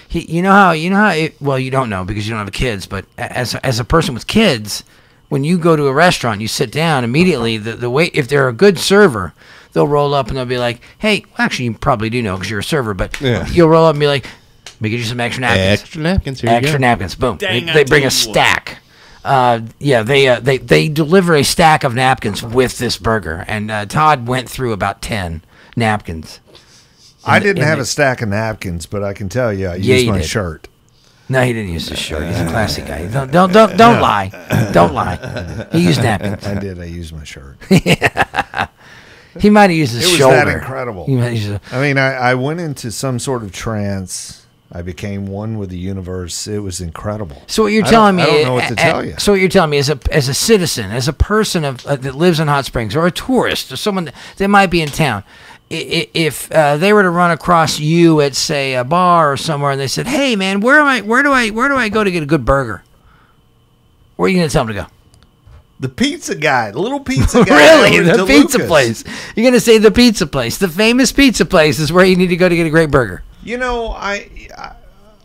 You know how. Well, you don't know because you don't have kids. But as a person with kids, when you go to a restaurant, you sit down immediately. The way if they're a good server, they'll roll up and they'll be like, "Hey, well, actually, you probably do know because you're a server, but you'll roll up and be like, let me get you some extra napkins. Extra napkins. Here extra you go. napkins. Boom. They bring a stack. They deliver a stack of napkins with this burger, and Todd went through about 10 napkins. I didn't have a stack of napkins, but I can tell you, I used my shirt. No, he didn't use his shirt. He's a classy guy. Don't lie. Don't lie. He used napkins. I did. I used my shirt. He might have used his shoulder. It was that incredible. I mean, I went into some sort of trance. I became one with the universe. It was incredible. So what you're telling me, I don't know what to tell you. So what you're telling me, as a citizen, as a person that lives in Hot Springs, or a tourist, or someone that might be in town, if they were to run across you at, say, a bar or somewhere, and they said, "Hey, man, where do I go to get a good burger?" Where are you going to tell them to go? The pizza guy, the little pizza guy. Really, the pizza place. You're going to say the pizza place, the famous pizza place, is where you need to go to get a great burger. You know,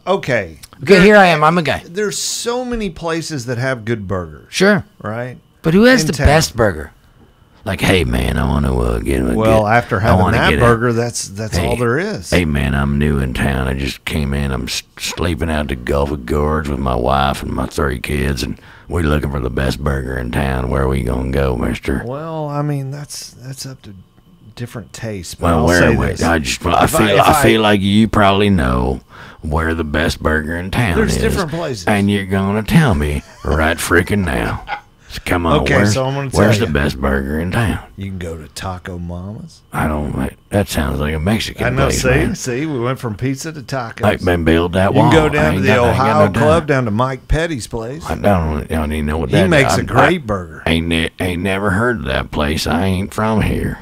okay. Okay, here I am. I'm a guy. There's so many places that have good burgers. Sure. Right? But who has in the town. best burger? Like, hey man, I want to get. Well, after having that get burger, that's all there is. Hey man, I'm new in town. I just came in. I'm sleeping out the Gulf of Gorge with my wife and my 3 kids, and we're looking for the best burger in town. Where are we gonna go, Mister? Well, I mean, that's up to different tastes. But Well, I'll where say we? this. I feel like you probably know where the best burger in town There's is. different places. And you're gonna tell me right freaking now. So come on, Okay, so I'm gonna tell where's you. the best burger in town? You can go to Taco Mama's. I don't. That sounds like a Mexican I know. place, man. See, we went from pizza to tacos. Like, man, build that You wall. can go down I to ain't the got- I ain't got Ohio no time. Club, down to Mike Petty's place. I don't even know what He that is. makes a great burger. Ain't never heard of that place. I ain't from here.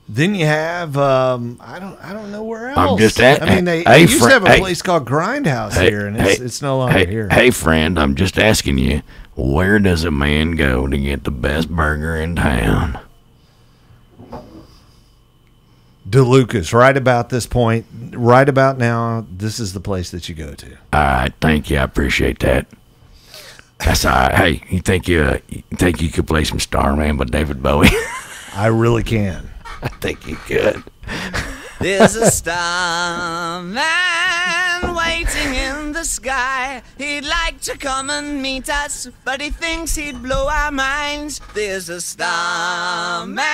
Then you have I don't know where else. I'm just I mean, they used to have a place called Grindhouse here, and it's no longer here. Hey, friend, I'm just asking you, where does a man go to get the best burger in town? DeLucas, right about this point, right about now, this is the place that you go to. All right, thank you. I appreciate that. That's all right. Hey, you think you could play some Starman by David Bowie? I really can. I think you could. There's a starman waiting in the sky. He'd like to come and meet us, but he thinks he'd blow our minds. There's a starman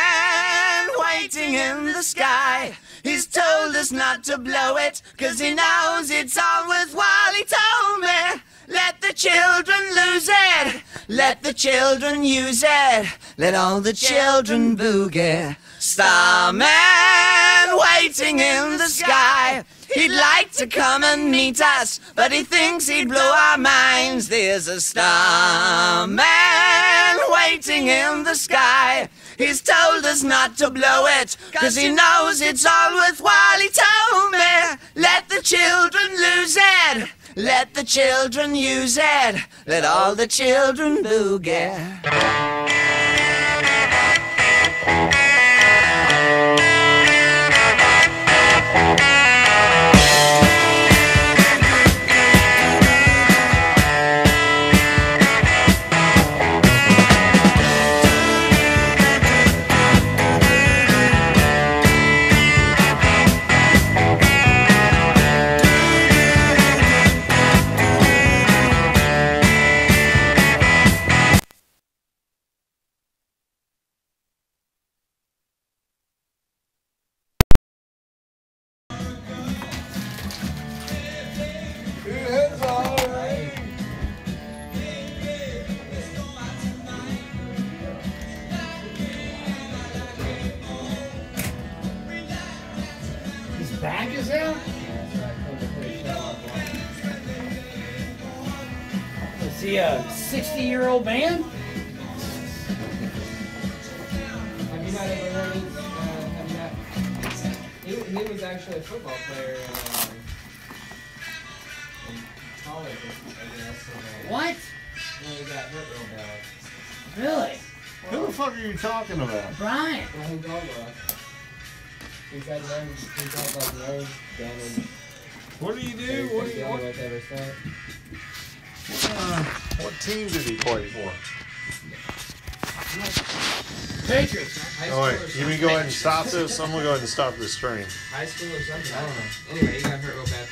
waiting in the sky. He's told us not to blow it, 'cause he knows it's all worthwhile. He told me, let the children lose it, let the children use it, let all the children boogie. Starman waiting in the sky. He'd like to come and meet us, but he thinks he'd blow our minds. There's a starman waiting in the sky. He's told us not to blow it, 'cause he knows it's all worthwhile. He told me, let the children lose it, let the children use it, let all the children boogie. His back is out? Is he a 60-year-old man? Have you not ever heard of, he was actually a football player in college, I guess. What? No, he got hurt real bad. Really? Who the fuck are you talking about? Brian. Well, he's all he's had like nose damage. What do you do? What do you ever start? What team did he play for? Patriots. Oh, wait, you mean go ahead and stop this? I'm going to go ahead and stop this stream. High school or something? I don't know. Anyway, he got hurt real bad.